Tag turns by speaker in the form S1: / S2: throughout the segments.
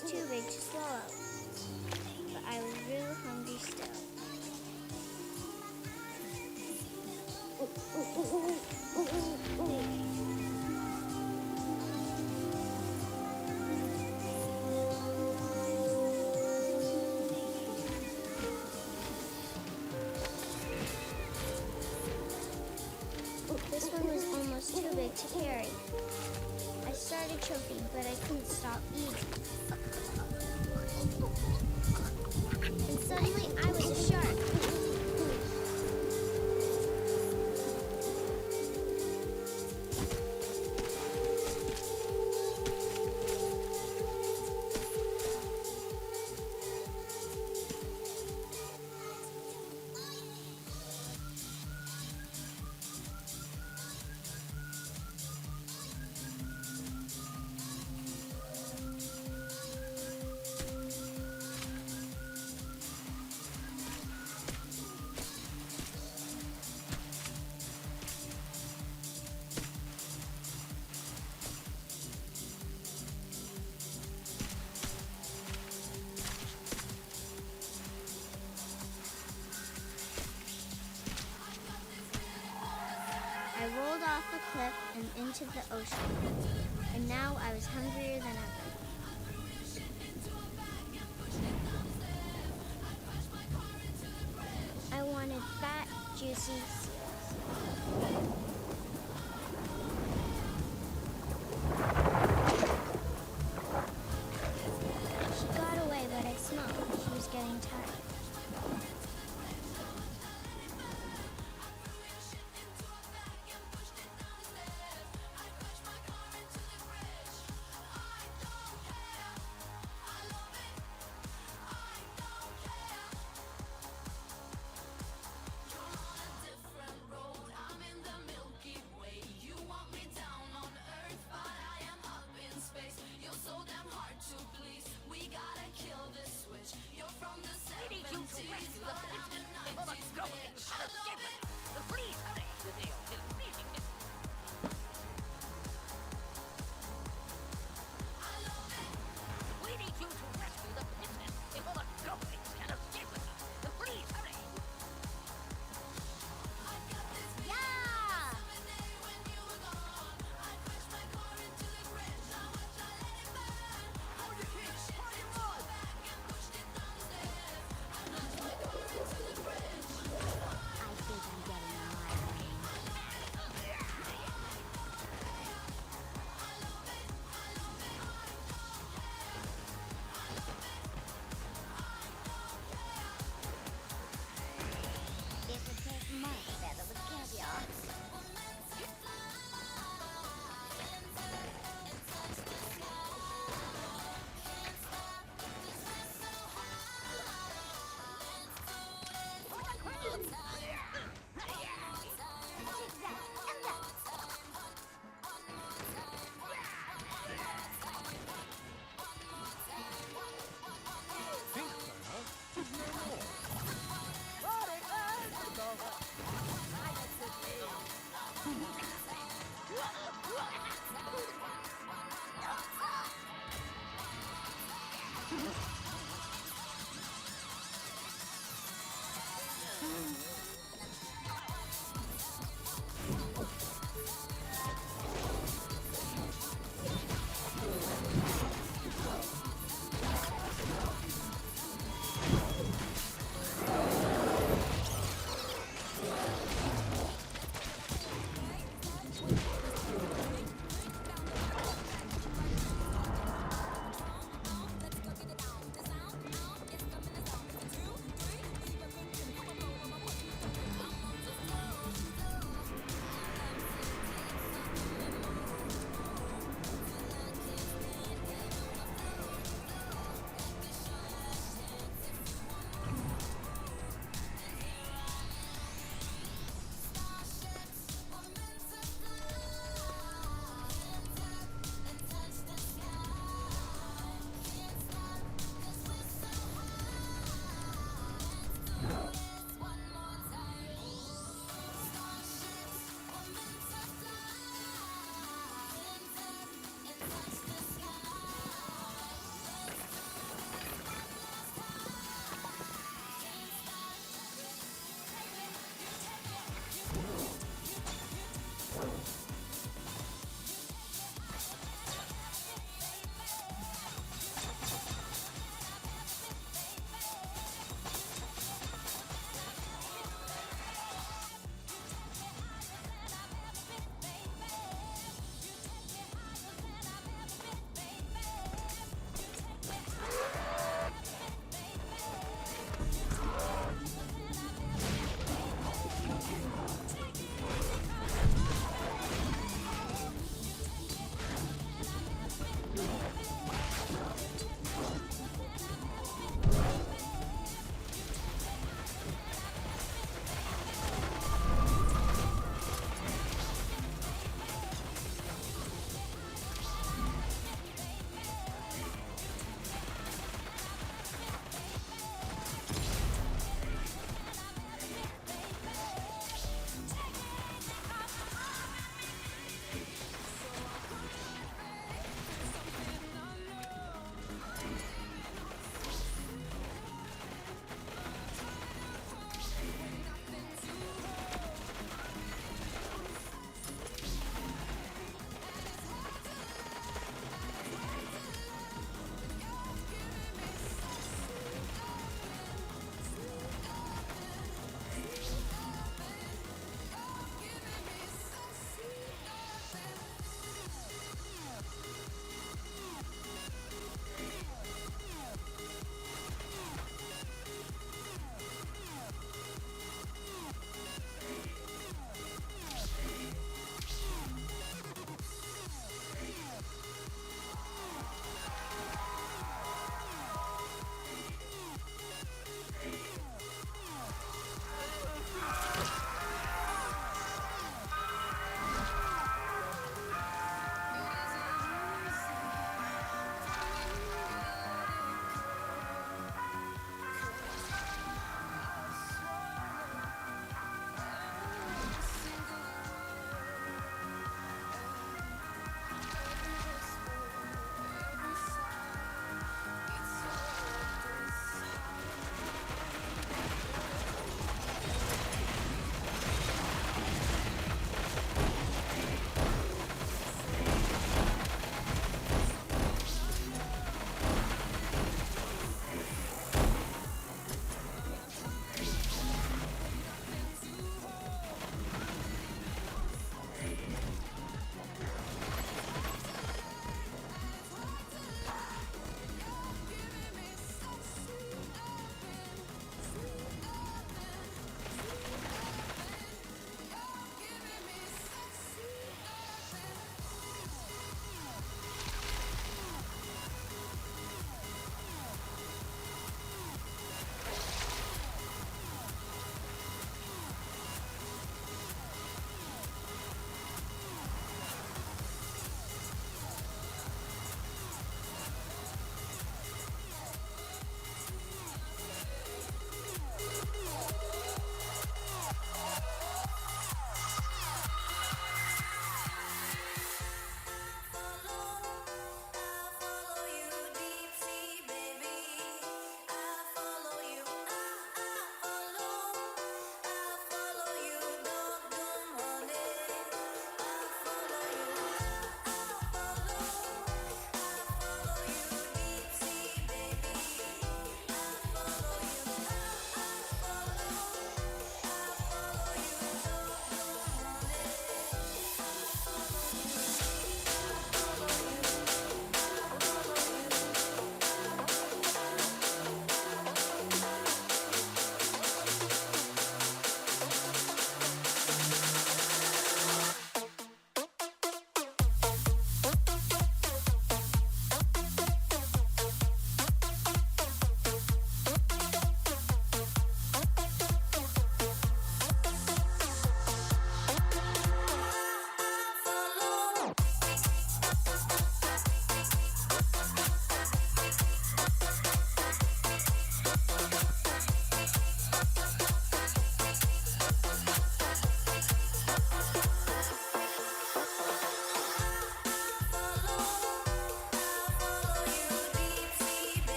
S1: was too big to swallow, but I was really hungry still. This one was almost too big to carry. I started choking, but I couldn't stop eating. And suddenly I was a shark. I rolled off the cliff and into the ocean, and now I was hungrier than ever. seals. She got away, but I smelled she was getting tired.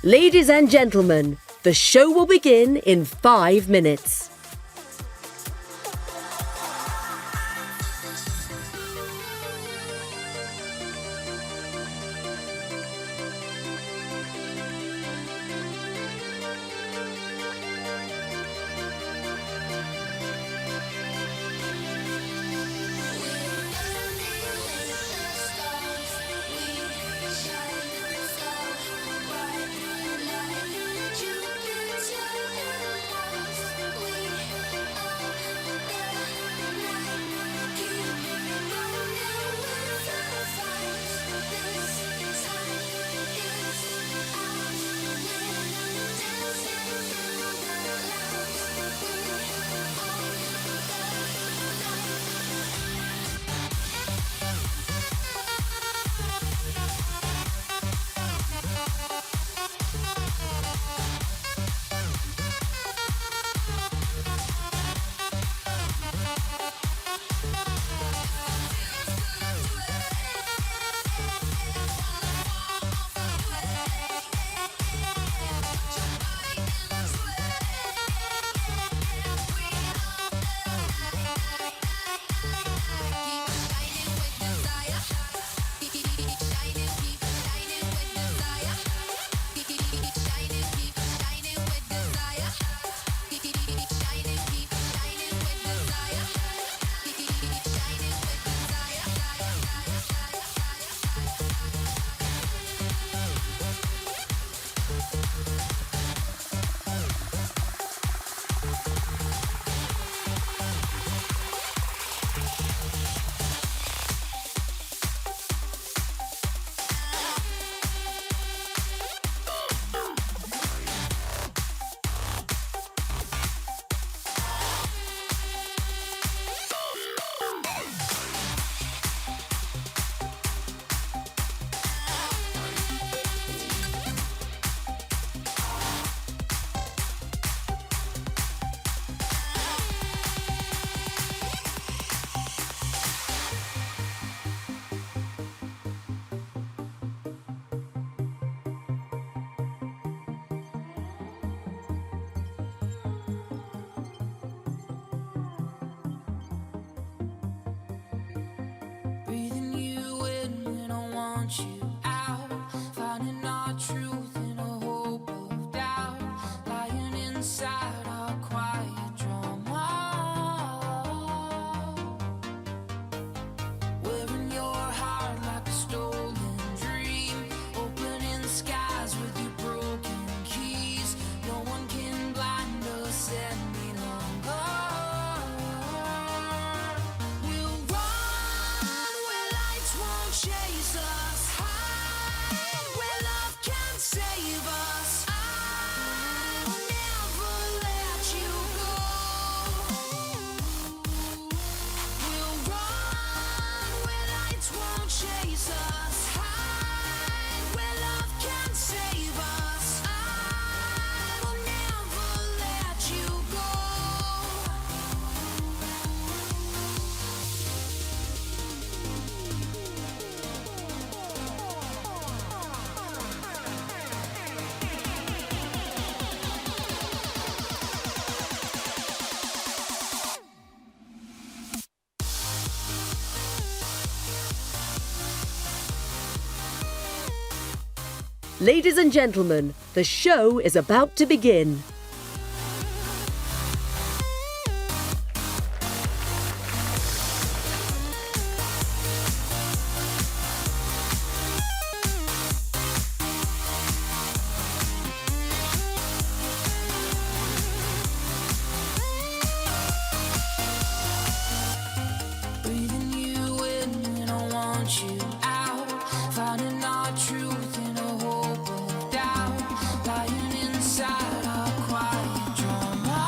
S2: Ladies and gentlemen, the show will begin in 5 minutes.
S3: Breathing you in when I want you out, finding our truth in a hope of doubt, lying inside our quiet drama, wearing your heart like a stolen dream, opening skies with your broken keys. No one can blind us any longer. We'll run where lights won't chase us, hide where love can save us. I will never let you go. We'll run where lights won't chase us, hide where love can save us. I will never let you go.
S2: Ladies and gentlemen, the show is about to begin.
S3: Breathing you in when I want you out, finding our truth in a hope of doubt, lying inside our quiet drama.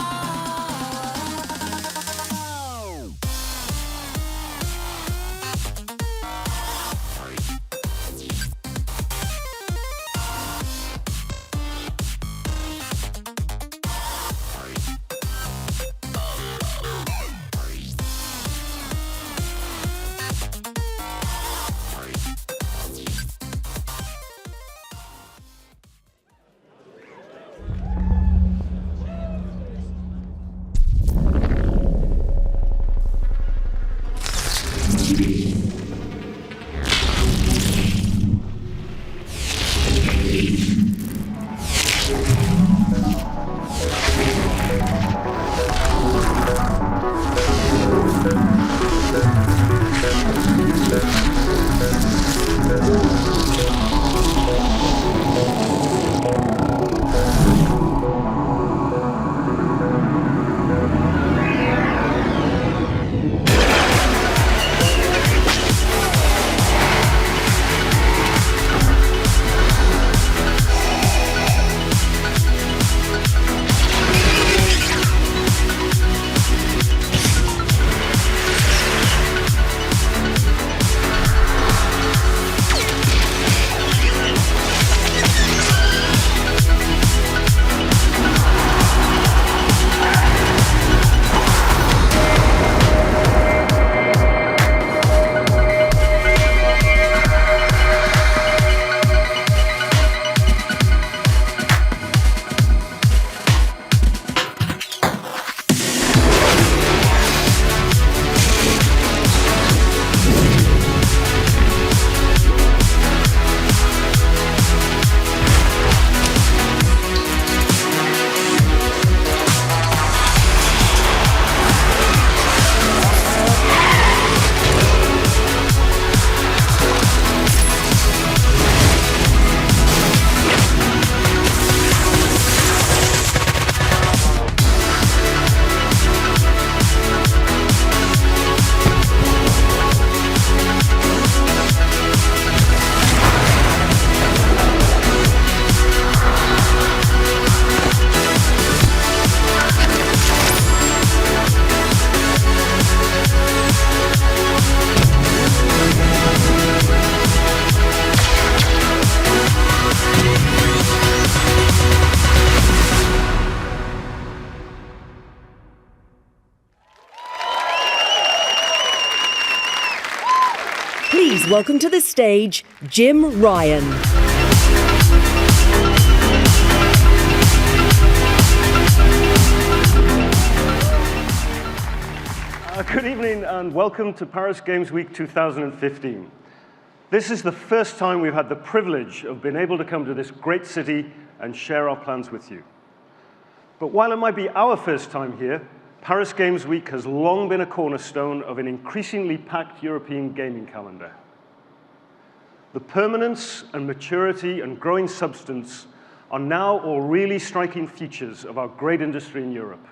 S2: welcome to the stage Jim Ryan.
S4: Good evening and welcome to Paris Games Week 2015. This is the first time we've had the privilege of being able to come to this great city and share our plans with you. But while it might be our first time here, Paris Games Week has long been a cornerstone of an increasingly packed European gaming calendar. The permanence and maturity and growing substance are now all really striking features of our great industry in Europe.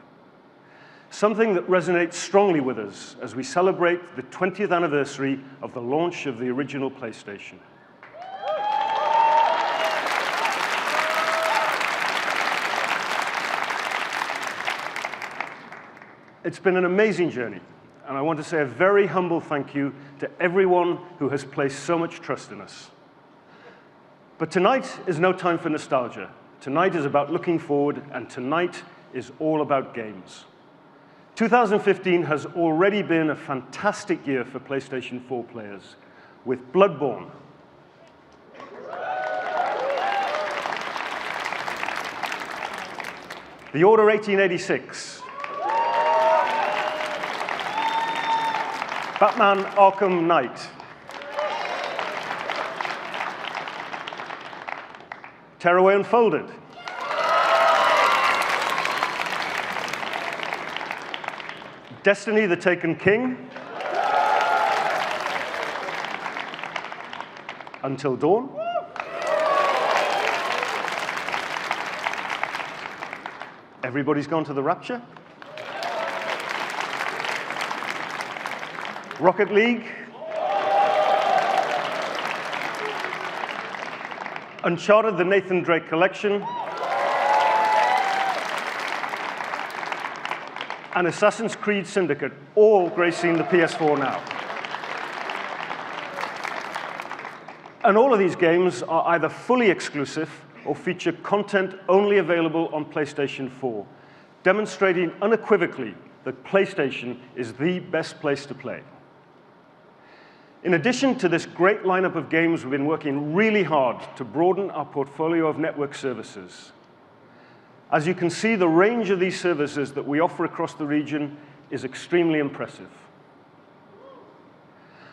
S4: Something that resonates strongly with us as we celebrate the 20th anniversary of the launch of the original PlayStation. It's been an amazing journey, and I want to say a very humble thank you to everyone who has placed so much trust in us. But tonight is no time for nostalgia. Tonight is about looking forward, and tonight is all about games. 2015 has already been a fantastic year for PlayStation 4 players, with Bloodborne, The Order 1886, Batman Arkham Knight, Tearaway Unfolded, Destiny the Taken King, Until Dawn, Everybody's Gone to the Rapture, Rocket League, Uncharted the Nathan Drake Collection, and Assassin's Creed Syndicate, all gracing the PS4 now. And all of these games are either fully exclusive or feature content only available on PlayStation 4, demonstrating unequivocally that PlayStation is the best place to play. In addition to this great lineup of games, we've been working really hard to broaden our portfolio of network services. As you can see, the range of these services that we offer across the region is extremely impressive.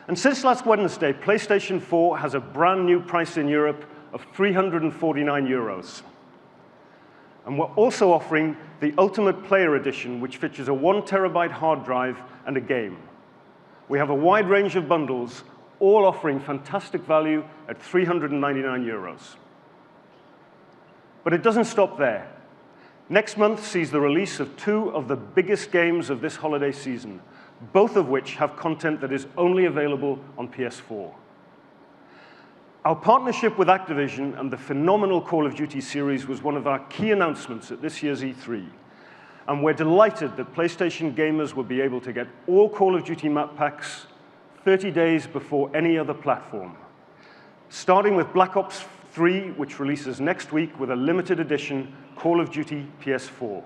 S4: And since last Wednesday, PlayStation 4 has a brand new price in Europe of €349. And we're also offering the Ultimate Player Edition, which features a 1 terabyte hard drive and a game. We have a wide range of bundles, all offering fantastic value at €399. But it doesn't stop there. Next month sees the release of 2 of the biggest games of this holiday season, both of which have content that is only available on PS4. Our partnership with Activision and the phenomenal Call of Duty series was one of our key announcements at this year's E3. And we're delighted that PlayStation gamers will be able to get all Call of Duty map packs 30 days before any other platform, starting with Black Ops 3, which releases next week with a limited edition Call of Duty PS4.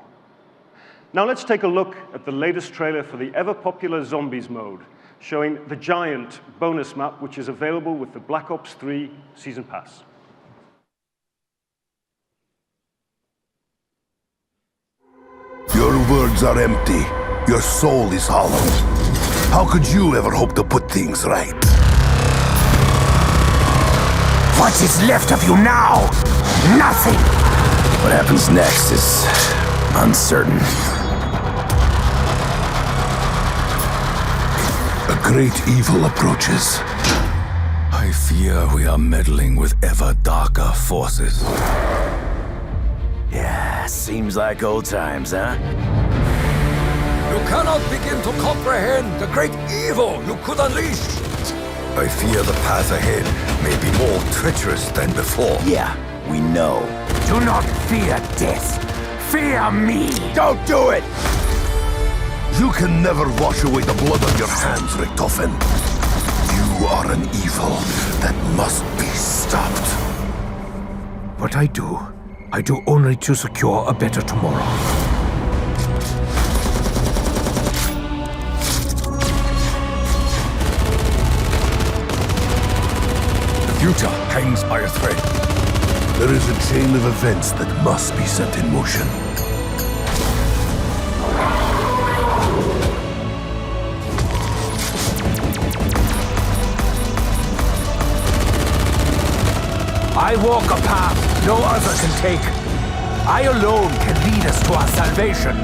S4: Now let's take a look at the latest trailer for the ever-popular Zombies mode, showing the Giant bonus map, which is available with the Black Ops 3 Season Pass.
S5: Your words are empty. Your soul is hollow. How could you ever hope to put things right?
S6: What is left of you now? Nothing!
S5: What happens next is uncertain. A great evil approaches. I fear we are meddling with ever darker forces.
S6: Yeah, seems like old times, huh?
S7: You cannot begin to comprehend the great evil you could unleash.
S5: I fear the path ahead may be more treacherous than before.
S6: Yeah, we know. Do not fear death. Fear me! Don't do it!
S5: You can never wash away the blood on your hands, Richtofen. You are an evil that must be stopped.
S6: What I do only to secure a better tomorrow.
S7: future hangs by a thread.
S5: There is a chain of events that must be set in motion.
S6: I walk a path no other can take. I alone can lead us to our salvation.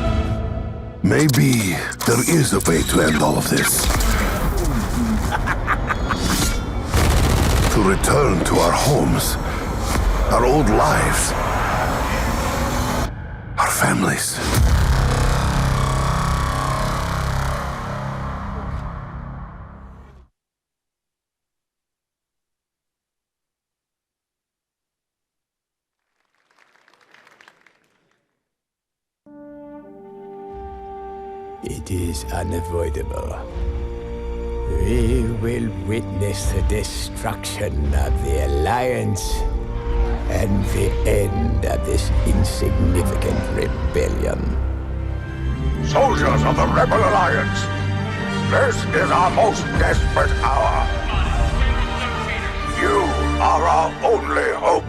S5: Maybe there is a way to end all of this. To return to our homes, our old lives, our families.
S6: It is unavoidable. We will witness the destruction of the Alliance and the end of this insignificant rebellion.
S8: Soldiers of the Rebel Alliance, this is our most desperate hour. You are our only hope.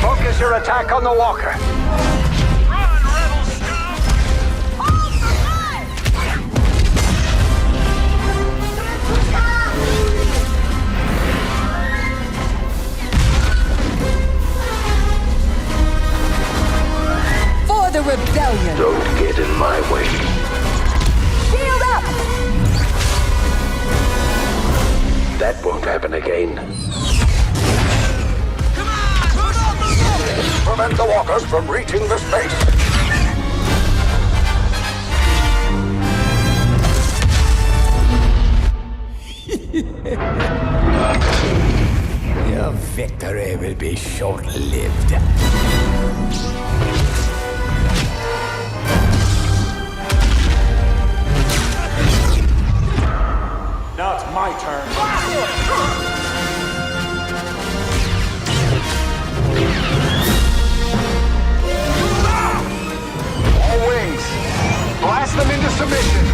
S8: Focus your attack on the walker.
S3: Run, rebel scum! Hold the line!
S2: For the rebellion!
S8: Don't get in my way.
S2: Shield up!
S8: That won't happen again. Prevent the walkers from reaching the space.
S6: Your victory will be short-lived.
S8: Now it's my turn. All wings, blast them into submission.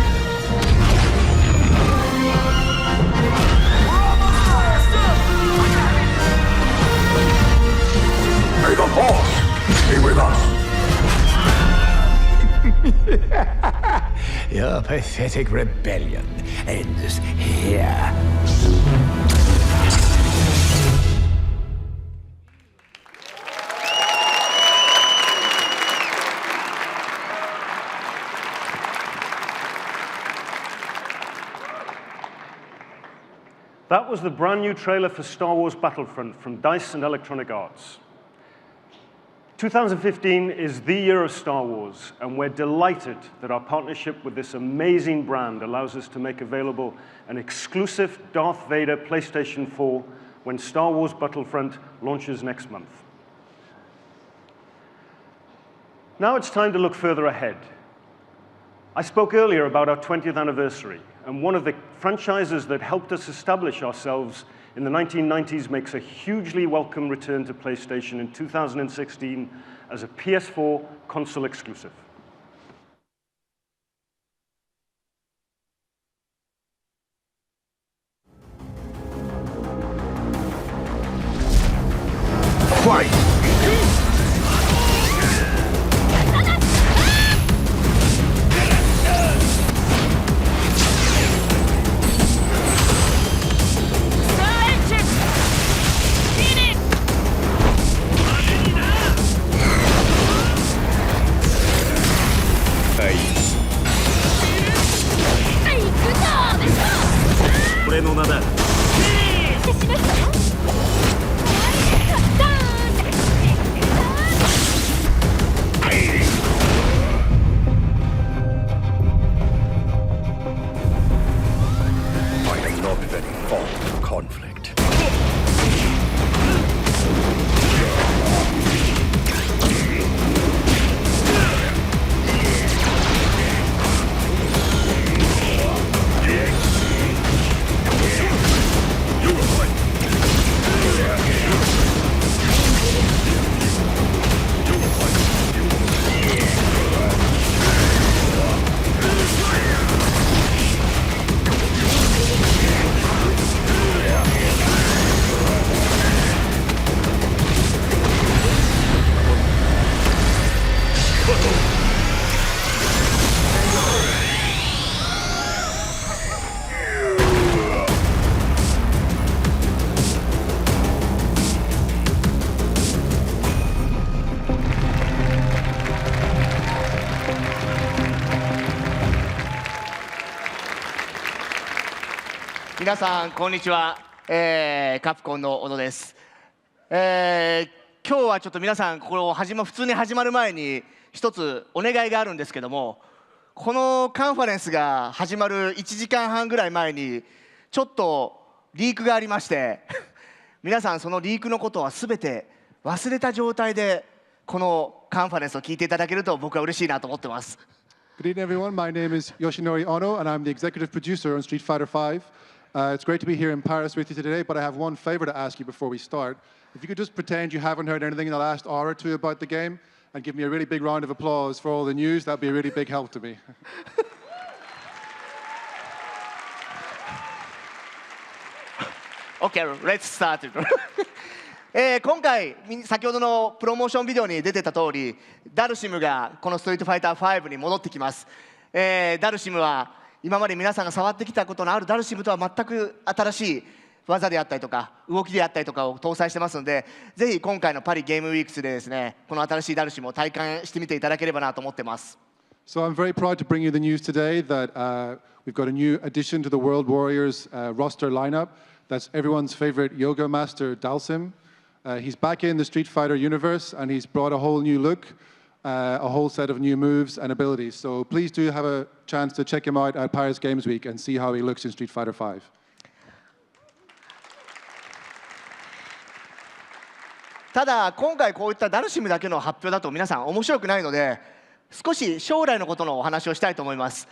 S8: May the Force be with us.
S6: Your pathetic rebellion ends here.
S4: That was the brand new trailer for Star Wars Battlefront from DICE and Electronic Arts. 2015 is the year of Star Wars, and we're delighted that our partnership with this amazing brand allows us to make available an exclusive Darth Vader PlayStation 4 when Star Wars Battlefront launches next month. Now it's time to look further ahead. I spoke earlier about our 20th anniversary, and one of the franchises that helped us establish ourselves in the 1990s makes a hugely welcome return to PlayStation in 2016 as a PS4 console exclusive.
S5: Fight!
S9: 皆さんこんにちは、カプコンの小野です、今日はちょっと皆さんこれ普通に始まる前に一つお願いがあるんですけども、このカンファレンスが始まる1時間半ぐらい前にちょっとリークがありまして皆さんそのリークのことは全て忘れた状態でこのカンファレンスを聞いていただけると僕は嬉しいなと思ってます。
S10: Good evening, everyone. My name is Yoshinori Ono, and I'm the executive producer on Street Fighter V. It's great to be here in Paris with you today, but I have one favor to ask you before we start. If you could just pretend you haven't heard anything in the last hour or two about the game, and give me a really big round of applause for all the news, that'd be a really big help to me.
S9: Okay, let's start. 今回先ほどのプロモーションビデオに出てた通り、ダルシムがこのストリートファイター5に戻ってきます。ダルシムは今まで皆さんが触ってきたことのあるダルシムとは全く新しい技であったりとか動きであったりとかを搭載してますので、ぜひ今回のパリゲームウィークスでですね、この新しいダルシムを体感してみていただければなと思ってます。
S10: So I'm very proud to bring you the news today that we've got a new addition to the World Warriors roster lineup. That's everyone's favorite yoga master, Dalsim. He's back in the Street Fighter universe, and he's brought a whole new look, a whole set of new moves and abilities. So please do have a chance to check him out at Paris Games Week and see how he looks in Street Fighter V.
S9: ただ今回こういったダルシムだけの発表だと皆さん面白くないので、少し将来のことのお話をしたいと思います。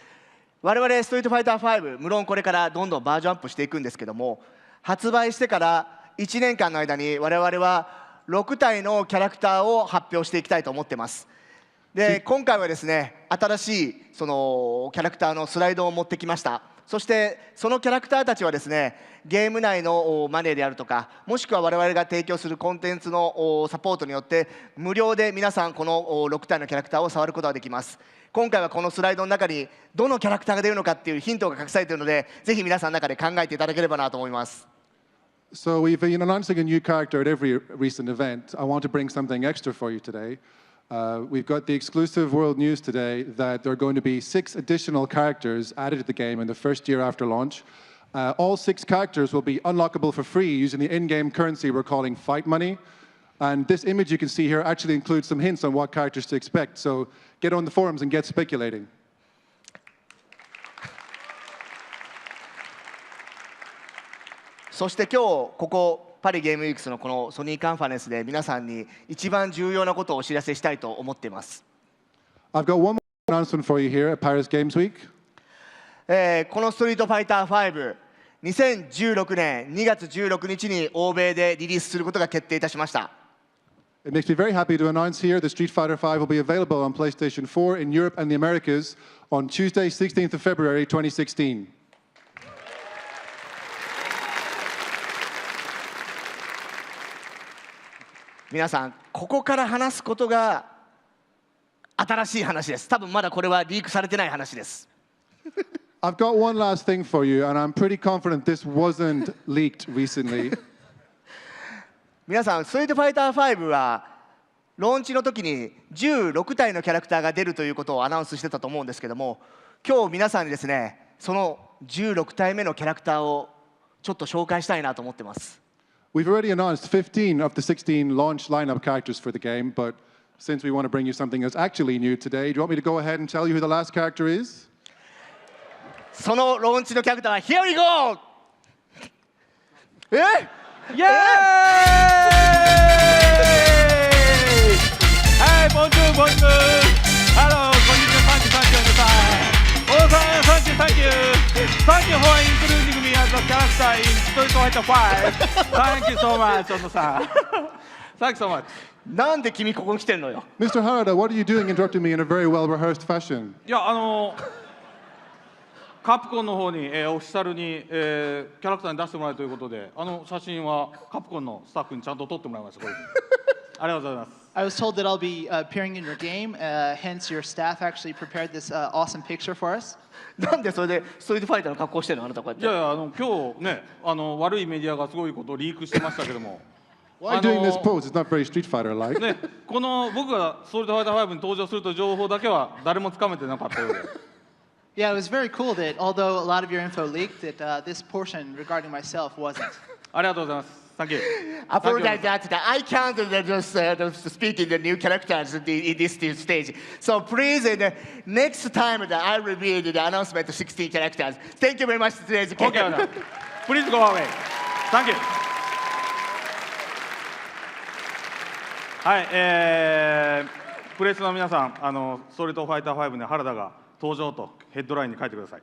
S9: 我々ストリートファイター5、無論これからどんどんバージョンアップしていくんですけども、発売してから1年間の間に我々は6体のキャラクターを発表していきたいと思ってます。で、今回はですね、新しいそのキャラクターのスライドを持ってきました。そしてそのキャラクターたちはですね、ゲーム内のマネーであるとか、もしくは我々が提供するコンテンツのサポートによって無料で皆さんこの6体のキャラクターを触ることができます。今回はこのスライドの中にどのキャラクターが出るのかっていうヒントが隠されているので、ぜひ皆さんの中で考えていただければなと思います。
S10: So we've been announcing a new character at every recent event. I want to bring something extra for you today. We've got the exclusive world news today that there are going to be 6 additional characters added to the game in the first year after launch. All 6 characters will be unlockable for free using the in-game currency we're calling Fight Money. And this image you can see here actually includes some hints on what characters to expect. So get on the forums and get speculating.
S9: そして今日ここパリゲームウィークスのこのソニーカンファレンスで皆さんに一番重要なことをお知らせしたいと思っています。
S10: I've got one more announcement for you here at Paris Games Week.
S9: このストリートファイター5、2016年2月16日に欧米でリリースすることが決定いたしました。
S10: It makes me very happy to announce here that Street Fighter V will be available on PlayStation 4 in Europe and the Americas on Tuesday, 16th of February 2016.
S9: 皆さん、ここから話すことが新しい話です。多分まだこれはリークされてない話です。
S10: I've got one last thing for you, and I'm pretty confident this wasn't leaked recently.
S9: 皆さん、ストリートファイター5はローンチの時に16体のキャラクターが出るということをアナウンスしてたと思うんですけども、今日皆さんにですね、その16体目のキャラクターをちょっと紹介したいなと思ってます。
S10: We've already announced 15 of the 16 launch lineup characters for the game, but since we want to bring you something that's actually new today, do you want me to go ahead and tell you who the last character is?
S9: そのローンチのキャラクターは Here we go! イエーイ！
S11: はい、ボンジュール、ボンジュール。ハロー、こんにちは、サンキュー、サンキュー、皆さん。小野さん、サンキュー、サンキュー。サンキュー for including me as a character in Street Fighter 5. Thank you so much, 小野さん。Thank you so much.
S9: なんで君ここに来てんのよ。
S10: Mr. Harada, what are you doing interrupting me in a very well-rehearsed fashion?
S11: いや、カプコンの方に、オフィシャルに、キャラクターに出してもらえるということで、写真はカプコンのスタッフにちゃんと撮ってもらいました。これありがとうございます。
S12: I was told that I'll be appearing in your game, hence your staff actually prepared this awesome picture for us.
S9: なんでそれでストリートファイターの格好してるのあなたこうやって。
S11: いやいや今日ね悪いメディアがすごいことをリークしてましたけども。
S10: Why doing this pose? It's not very Street Fighter-like.
S11: ね、この僕がストリートファイター5に登場するという情報だけは誰もつかめてなかったようで。
S12: Yeah, it was very cool that although a lot of your info leaked, that this portion regarding myself wasn't.
S11: ありがとうございます。Thank you.
S9: Apologize that I can't just speak in the new characters in this stage. So please, next time that I reveal the announcement of 16 characters. Thank you very much today's
S11: Okay, please go away. Thank you. はい、プレスの皆さん、ストリートファイター5で原田が登場とヘッドラインに書いてください。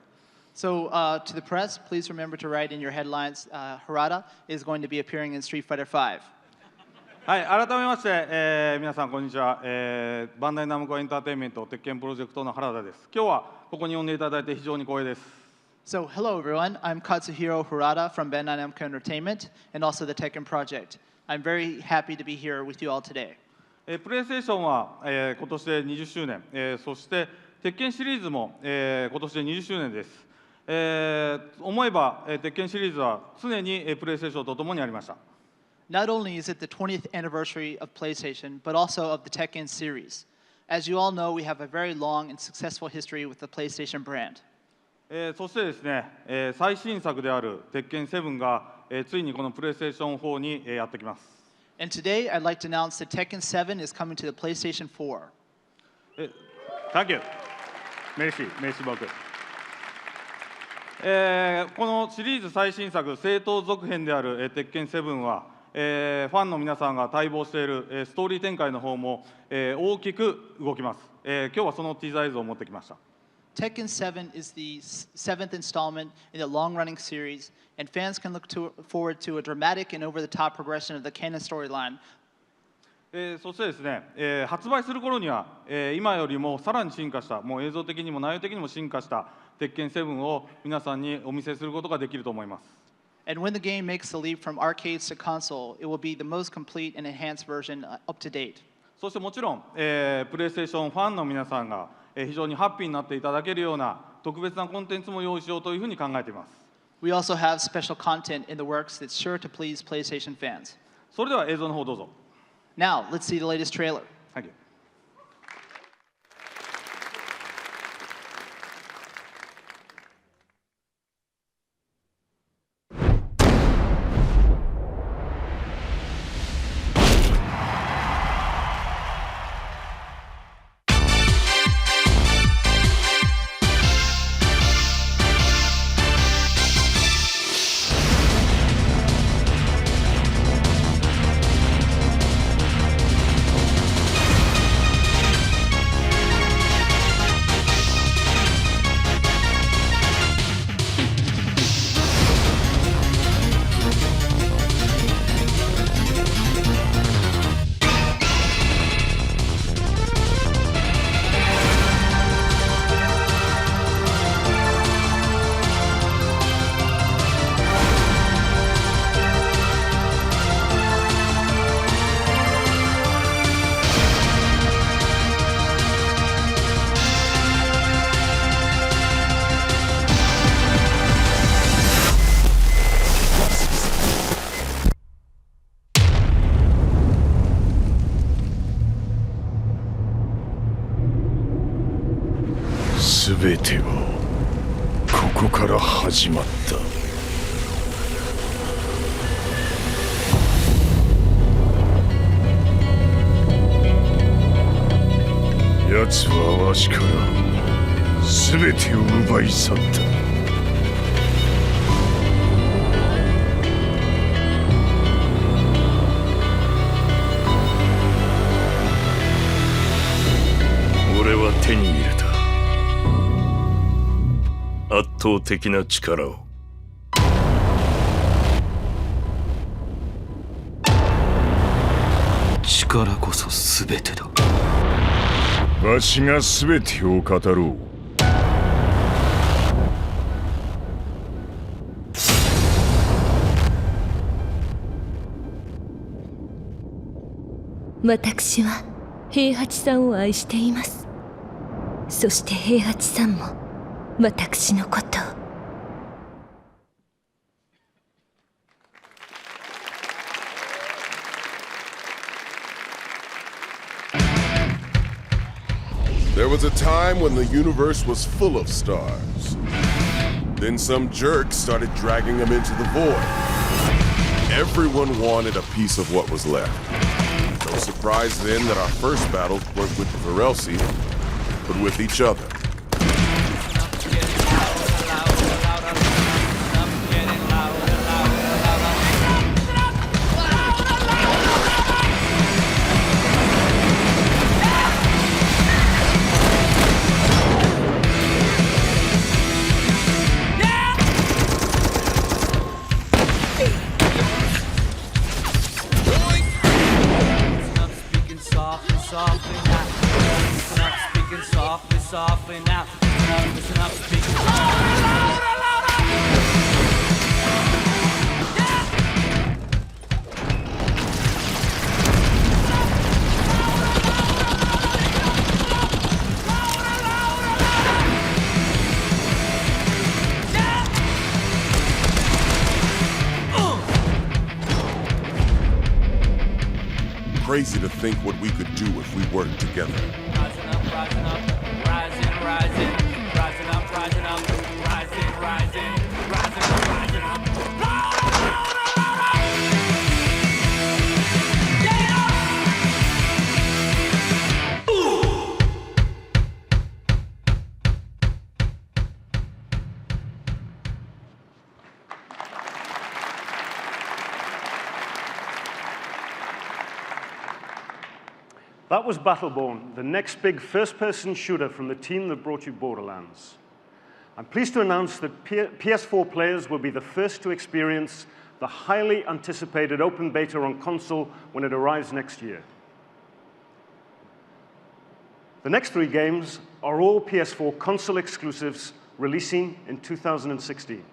S12: So to the press, please remember to write in your headlines, Harada is going to be appearing in Street Fighter V.
S11: はい、改めまして、皆さんこんにちは、バンダイナムコエンターテインメント鉄拳プロジェクトの原田です。今日はここに呼んでいただいて非常に光栄です。
S12: So hello everyone, I'm Katsuhiro Harada from Bandai Namco Entertainment and also the Tekken project. I'm very happy to be here with you all today.
S11: プレイステーションは、今年で20周年、そして鉄拳シリーズも、今年で20周年です。思えば、鉄拳シリーズは常に、プレイステーションとともにありました。
S12: Not only is it the 20th anniversary of PlayStation, but also of the Tekken series. As you all know, we have a very long and successful history with the PlayStation brand.
S11: そしてですね、最新作である鉄拳7が、ついにこのプレイステーション4に、やってきます。
S12: And today, I'd like to announce that Tekken 7 is coming to the PlayStation 4.
S11: Thank you. Merci beaucoup. このシリーズ最新作、正統続編である、鉄拳7は、ファンの皆さんが待望している、ストーリー展開の方も、大きく動きます。今日はそのティザー映像を持ってきました。
S12: Tekken 7 is the seventh installment in the long-running series, and fans can look forward to a dramatic and over-the-top progression of the canon storyline.
S11: そしてですね、発売する頃には、今よりもさらに進化した、もう映像的にも内容的にも進化した鉄拳7を皆さんにお見せすることができると思います。
S12: And when the game makes the leap from arcades to console, it will be the most complete and enhanced version up to date.
S11: そしてもちろん、プレイステーションファンの皆さんが、非常にハッピーになっていただけるような特別なコンテンツも用意しようというふうに考えています。
S12: We also have special content in the works that's sure to please PlayStation fans.
S11: それでは映像の方どうぞ。
S12: Now, let's see the latest trailer.
S11: Thank you.
S5: 全てはここから始まった。奴はわしから全てを奪い去った。俺は手に入れた圧倒的な力を。力こそ全てだ。わしが全てを語ろう。
S13: 私は平八さんを愛しています。そして平八さんも私のことを。
S7: There
S14: There was a time when the universe was full of stars. Then some jerk started dragging them into the void. Everyone wanted a piece of what was left. No surprise then that our first battle weren't with the Varelsi, but with each other.
S3: Softly now, listen up, speaking louder, louder.
S14: Crazy to think what we could do if we worked together.
S3: Rising up, rising up. Rising up, rising up, rising, rising, rising up.
S4: That was Battleborn, the next big first-person shooter from the team that brought you Borderlands. I'm pleased to announce that PS4 players will be the first to experience the highly anticipated open beta on console when it arrives next year. The next 3 games are all PS4 console exclusives releasing in 2016.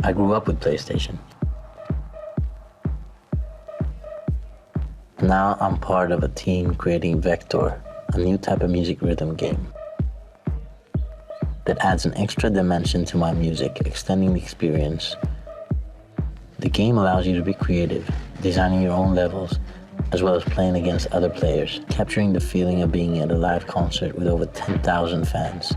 S15: I grew up with PlayStation. Now I'm part of a team creating Vector, a new type of music rhythm game that adds an extra dimension to my music, extending the experience. The game allows you to be creative, designing your own levels, as well as playing against other players, capturing the feeling of being at a live concert with over 10,000 fans.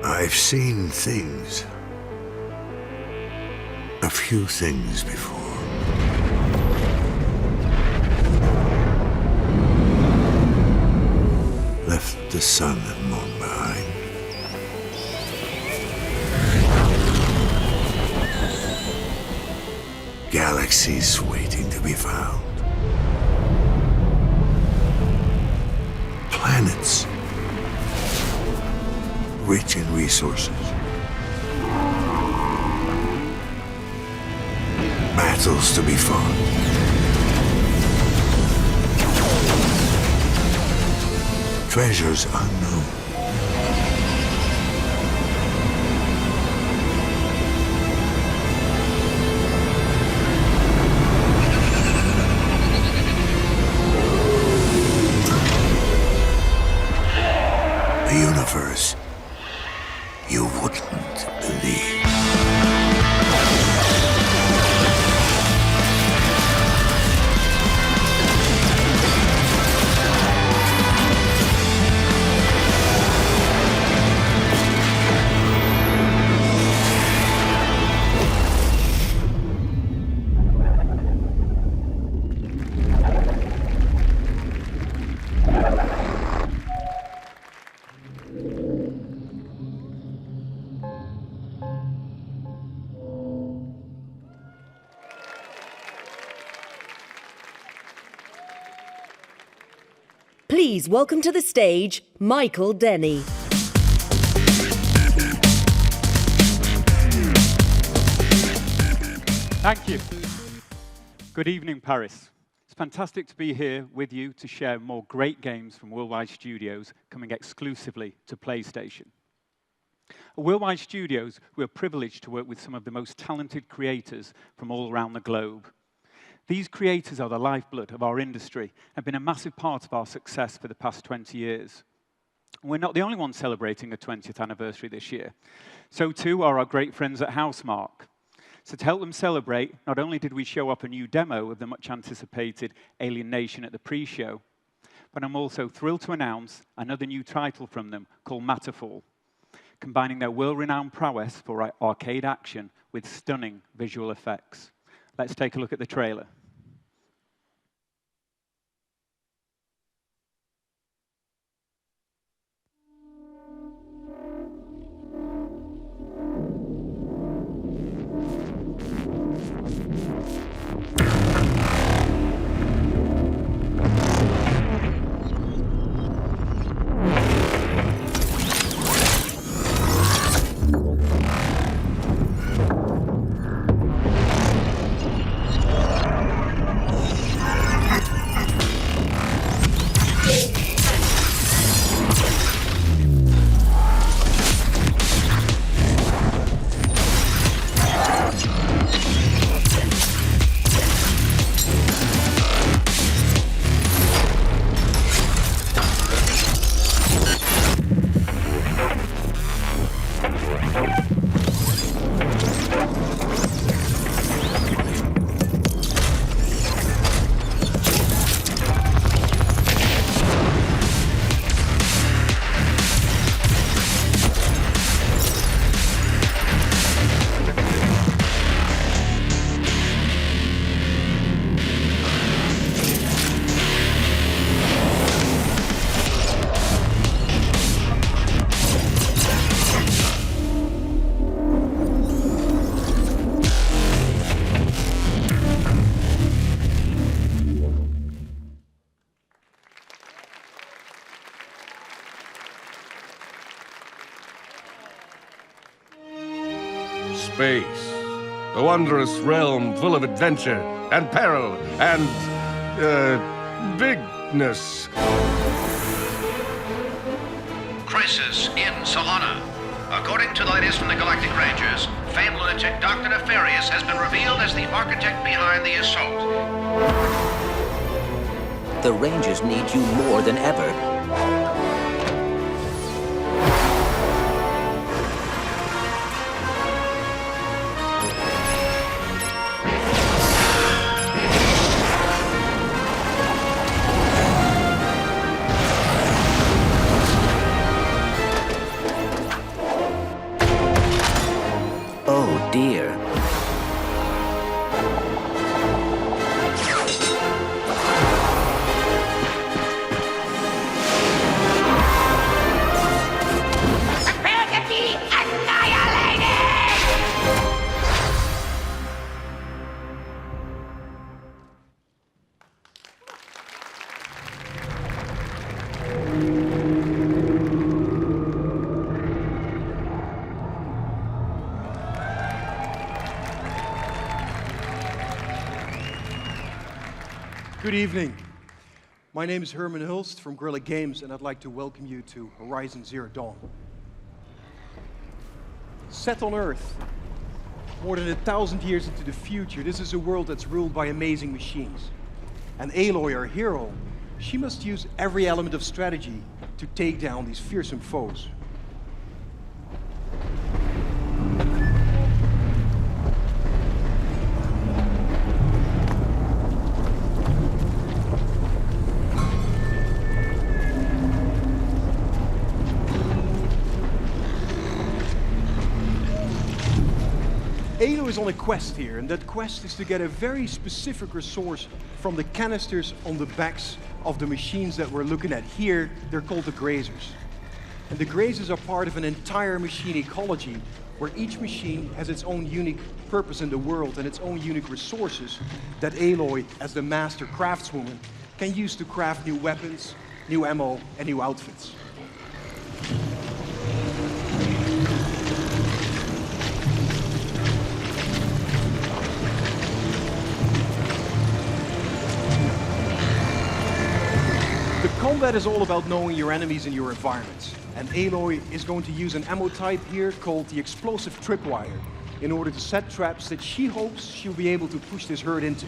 S16: I've seen things. A few things before. Left the sun and moon behind. Galaxies waiting to be found. Planets rich in resources. Battles to be fought. Treasures unknown. A universe you wouldn't believe.
S2: Please welcome to the stage, Michael Denny.
S11: Thank you. Good evening, Paris. It's fantastic to be here with you to share more great games from Worldwide Studios coming exclusively to PlayStation. At Worldwide Studios, we're privileged to work with some of the most talented creators from all around the globe. These creators are the lifeblood of our industry and have been a massive part of our success for the past 20 years. We're not the only ones celebrating the 20th anniversary this year. So too are our great friends at Housemarque. So to help them celebrate, not only did we show up a new demo of the much-anticipated Alien Nation at the pre-show, but I'm also thrilled to announce another new title from them called Matterfall, combining their world-renowned prowess for arcade action with stunning visual effects. Let's take a look at the trailer.
S17: Space, a wondrous realm full of adventure and peril and, bigness.
S18: Crisis in Solana. According to the latest from the Galactic Rangers, famed lunatic Dr. Nefarious has been revealed as the architect behind the assault.
S19: The Rangers need you more than ever. Good evening. My name is Herman Hulst from Guerrilla Games, and I'd like to welcome you to Horizon Zero Dawn. Set on Earth, more than 1,000 years into the future, this is a world that's ruled by amazing machines. And Aloy, our hero, she must use every element of strategy to take down these fearsome foes. Aloy is on a quest here, and that quest is to get a very specific resource from the canisters on the backs of the machines that we're looking at here. They're called the grazers. And the grazers are part of an entire machine ecology where each machine has its own unique purpose in the world and its own unique resources that Aloy, as the master craftswoman, can use to craft new weapons, new ammo, and new outfits. Combat is all about knowing your enemies and your environments. And Aloy is going to use an ammo type here called the explosive tripwire in order to set traps that she hopes she'll be able to push this herd into.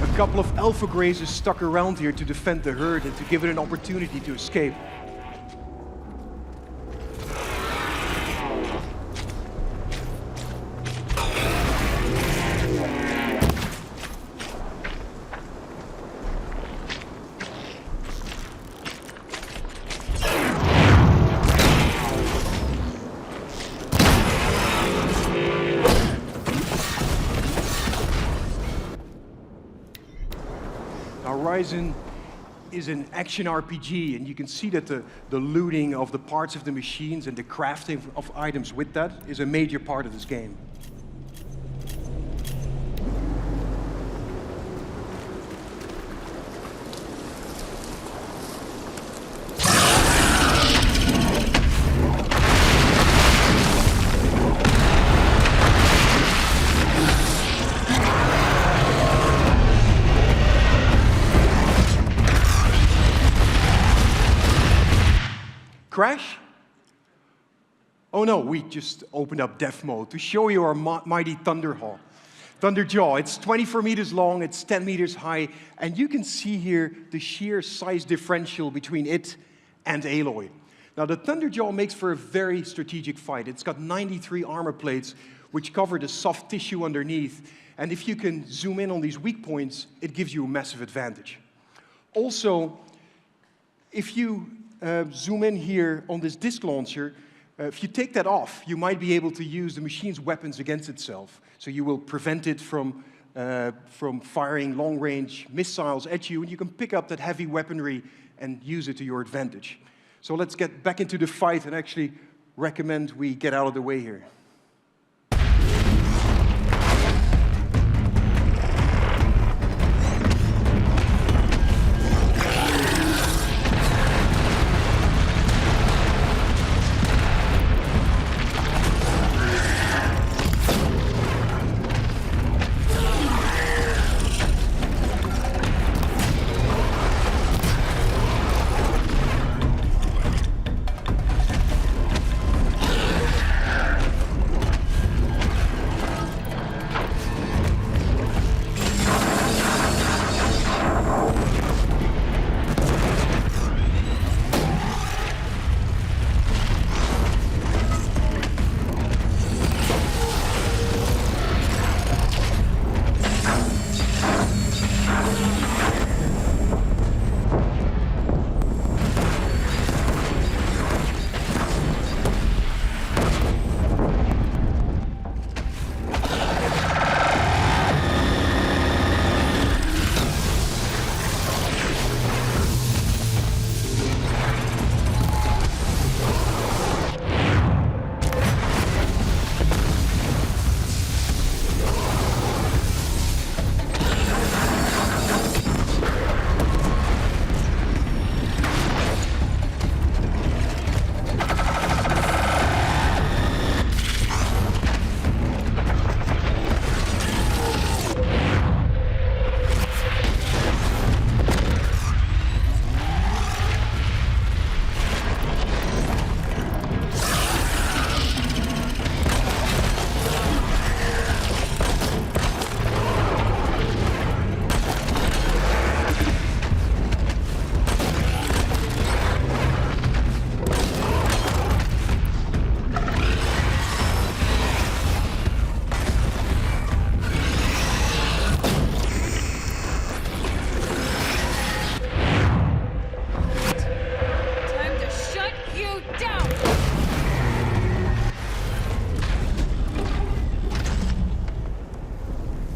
S19: A couple of alpha grazers stuck around here to defend the herd and to give it an opportunity to escape. Horizon is an action RPG, and you can see that the looting of the parts of the machines and the crafting of items with that is a major part of this game. Crash? Oh no, we just opened up death mode to show you our mighty Thunderjaw. It's 24 meters long, it's 10 meters high, and you can see here the sheer size differential between it and Aloy. Now the Thunderjaw makes for a very strategic fight. It's got 93 armor plates which cover the soft tissue underneath, and if you can zoom in on these weak points, it gives you a massive advantage. Also, if you zoom in here on this disc launcher, if you take that off, you might be able to use the machine's weapons against itself. So you will prevent it from firing long-range missiles at you, and you can pick up that heavy weaponry and use it to your advantage. So let's get back into the fight, and actually recommend we get out of the way here.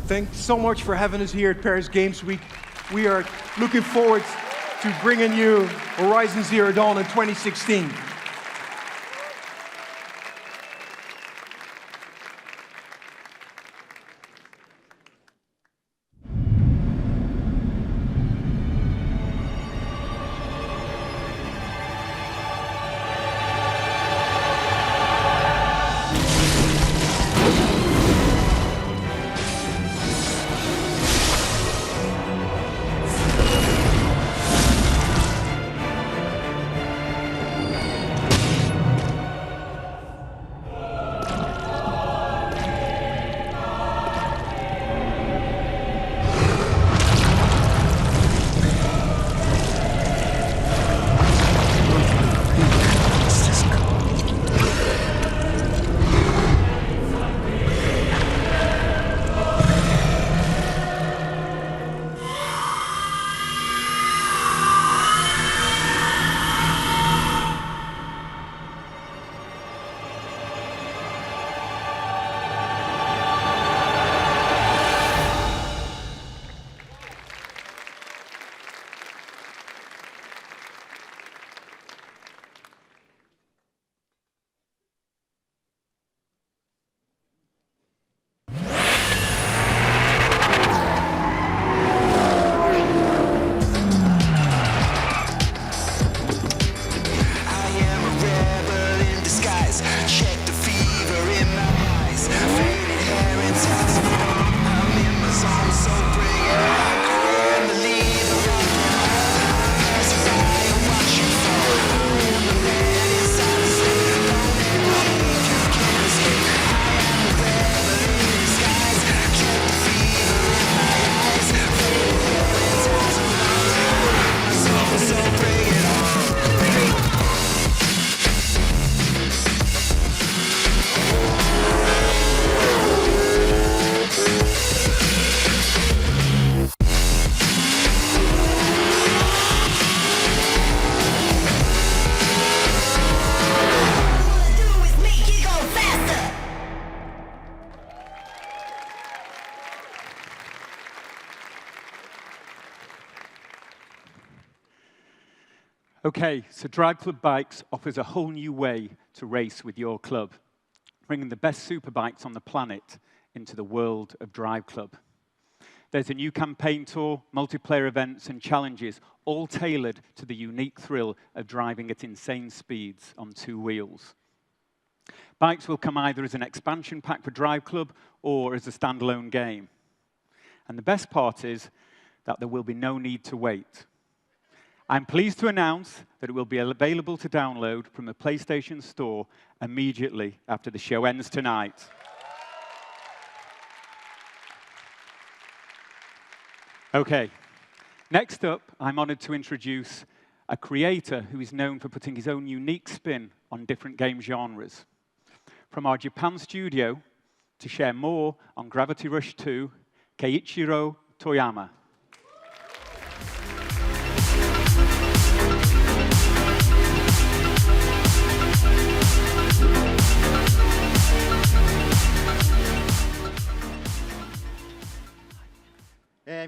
S19: Thanks so much for having us here at Paris Games Week. We are looking forward to bringing you Horizon Zero Dawn in 2016.
S11: Okay, so Driveclub Bikes offers a whole new way to race with your club, bringing the best superbikes on the planet into the world of Driveclub. There's a new campaign tour, multiplayer events and challenges, all tailored to the unique thrill of driving at insane speeds on two wheels. Bikes will come either as an expansion pack for Driveclub or as a standalone game. And the best part is that there will be no need to wait. I'm pleased to announce that it will be available to download from the PlayStation Store immediately after the show ends tonight. Okay, next up, I'm honored to introduce a creator who is known for putting his own unique spin on different game genres. From our Japan studio, to share more on Gravity Rush 2, Keiichiro Toyama.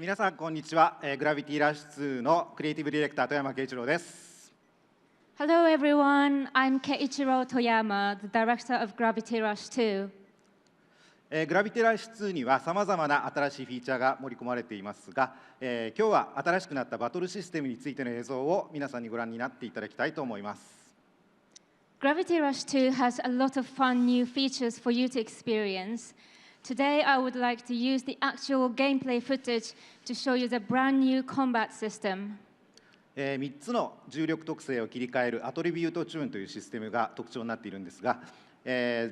S20: 皆さんこんにちは。グラビティラッシュ2のクリエイティブディレクター富山圭一郎です。
S13: Hello everyone, I'm Keiichiro Toyama, the director of Gravity Rush 2.
S20: グラビティラッシュ2にはさまざまな新しいフィーチャーが盛り込まれていますが、今日は新しくなったバトルシステムについての映像を皆さんにご覧になっていただきたいと思います。
S13: Gravity Rush 2 has a lot of fun new features for you to experience. Today, I would like to use the actual gameplay footage to show you the brand new combat system.
S20: 3つの重力特性を切り替えるアトリビュートチューンというシステムが特徴になっているんですが、前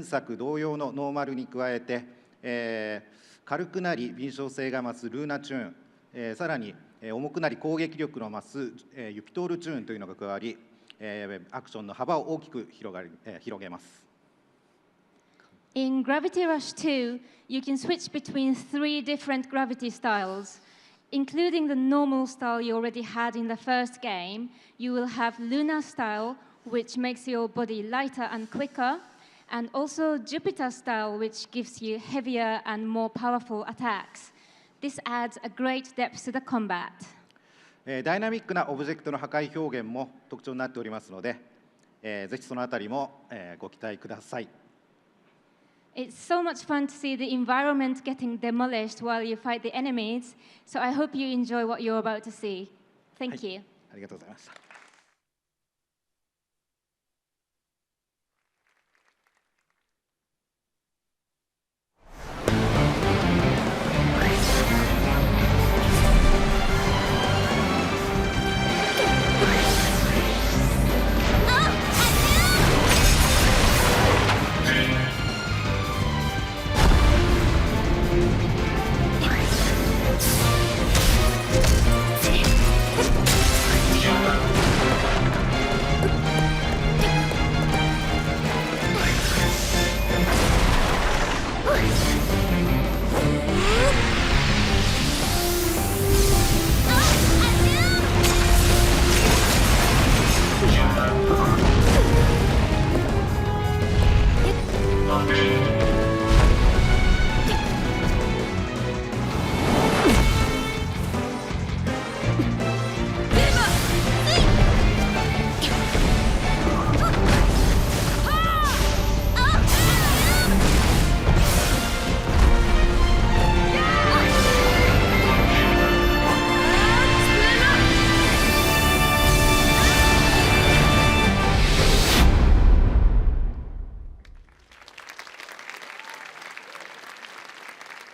S20: 作同様のノーマルに加えて、軽くなり敏捷性が増すルーナチューン、さらに重くなり攻撃力の増すユピトールチューンというのが加わり、アクションの幅を大きく広げます。
S13: In Gravity Rush 2, you can switch between 3 different gravity styles. Including the normal style you already had in the first game, you will have Lunar style, which makes your body lighter and quicker, and also Jupiter style, which gives you heavier and more powerful attacks. This adds a great depth to the combat.
S20: ダイナミックなオブジェクトの破壊表現も特徴になっておりますので、ぜひそのあたりも、ご期待ください。
S13: It's so much fun to see the environment getting demolished while you fight the enemies, so I hope you enjoy what you're about to see. Thank you.
S20: ありがとうございました。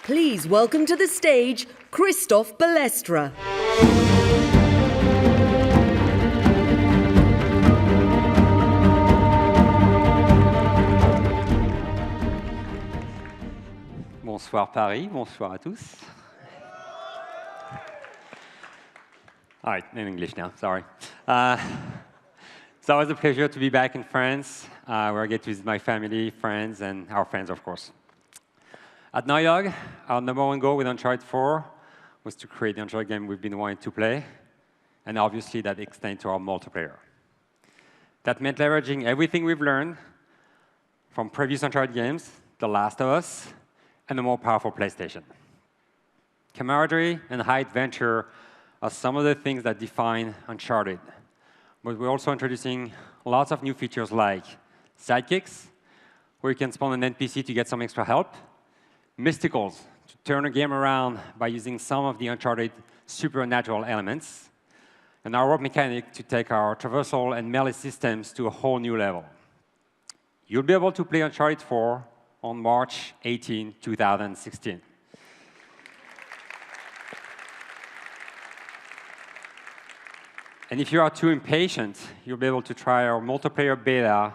S2: Please welcome to the stage, Christoph Balestra.
S21: Bonsoir Paris, bonsoir à tous. All right, in English now, sorry. It's always a pleasure to be back in France, where I get to visit my family, friends, and our fans, of course. At Naughty Dog, our #1 goal with Uncharted 4 was to create the Uncharted game we've been wanting to play, and obviously that extends to our multiplayer. That meant leveraging everything we've learned from previous Uncharted games, The Last of Us, and a more powerful PlayStation. Camaraderie and high adventure are some of the things that define Uncharted, but we're also introducing lots of new features like sidekicks, where you can spawn an NPC to get some extra help, mysticals, to turn a game around by using some of the Uncharted supernatural elements, and our warp mechanic to take our traversal and melee systems to a whole new level. You'll be able to play Uncharted 4 on March 18, 2016. And if you are too impatient, you'll be able to try our multiplayer beta,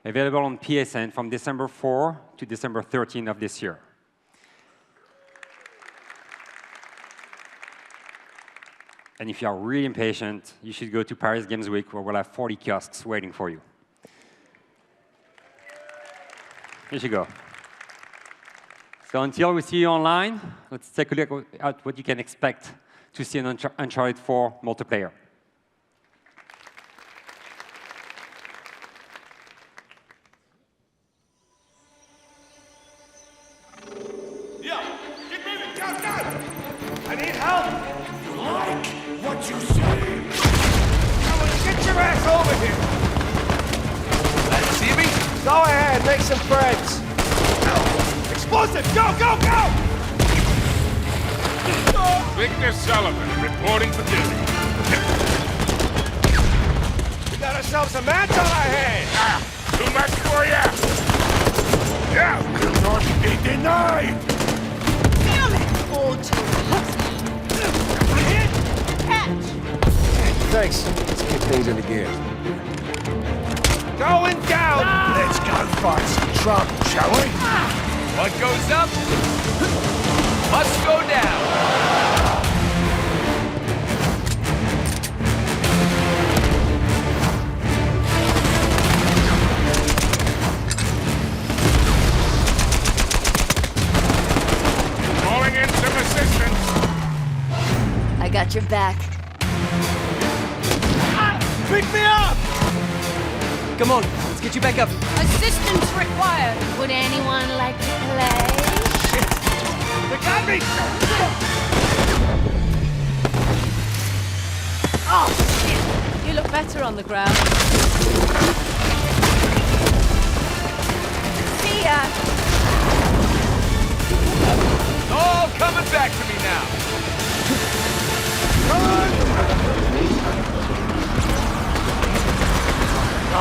S21: available on PSN from December 4 to December 13 of this year. And if you are really impatient, you should go to Paris Games Week, where we'll have 40 kiosks waiting for you. You should go. So until we see you online, let's take a look at what you can expect to see in Uncharted 4 multiplayer.
S8: Yeah, get moving, go, go! I need help! You like what you see? Come on, get your ass over here! See me? Go ahead, make some friends. Explosive, go, go, go!
S17: Victor Sullivan, reporting for duty.
S8: We got ourselves a match on our hands!
S17: Too much for you!
S8: Yeah, will not be denied!
S3: Damn it! Oh, hit! Catch!
S8: Thanks. Let's kick things into gear. Going down! Let's go find some trouble, shall we?
S6: What goes up must go down.
S17: Calling in some assistance.
S22: I got your back.
S8: Pick me up!
S1: Come on, let's get you back up.
S22: Assistance required. Would anyone like to play?
S8: They got me!
S22: Oh, shit. You look better on the ground. See ya.
S6: All coming back to me now.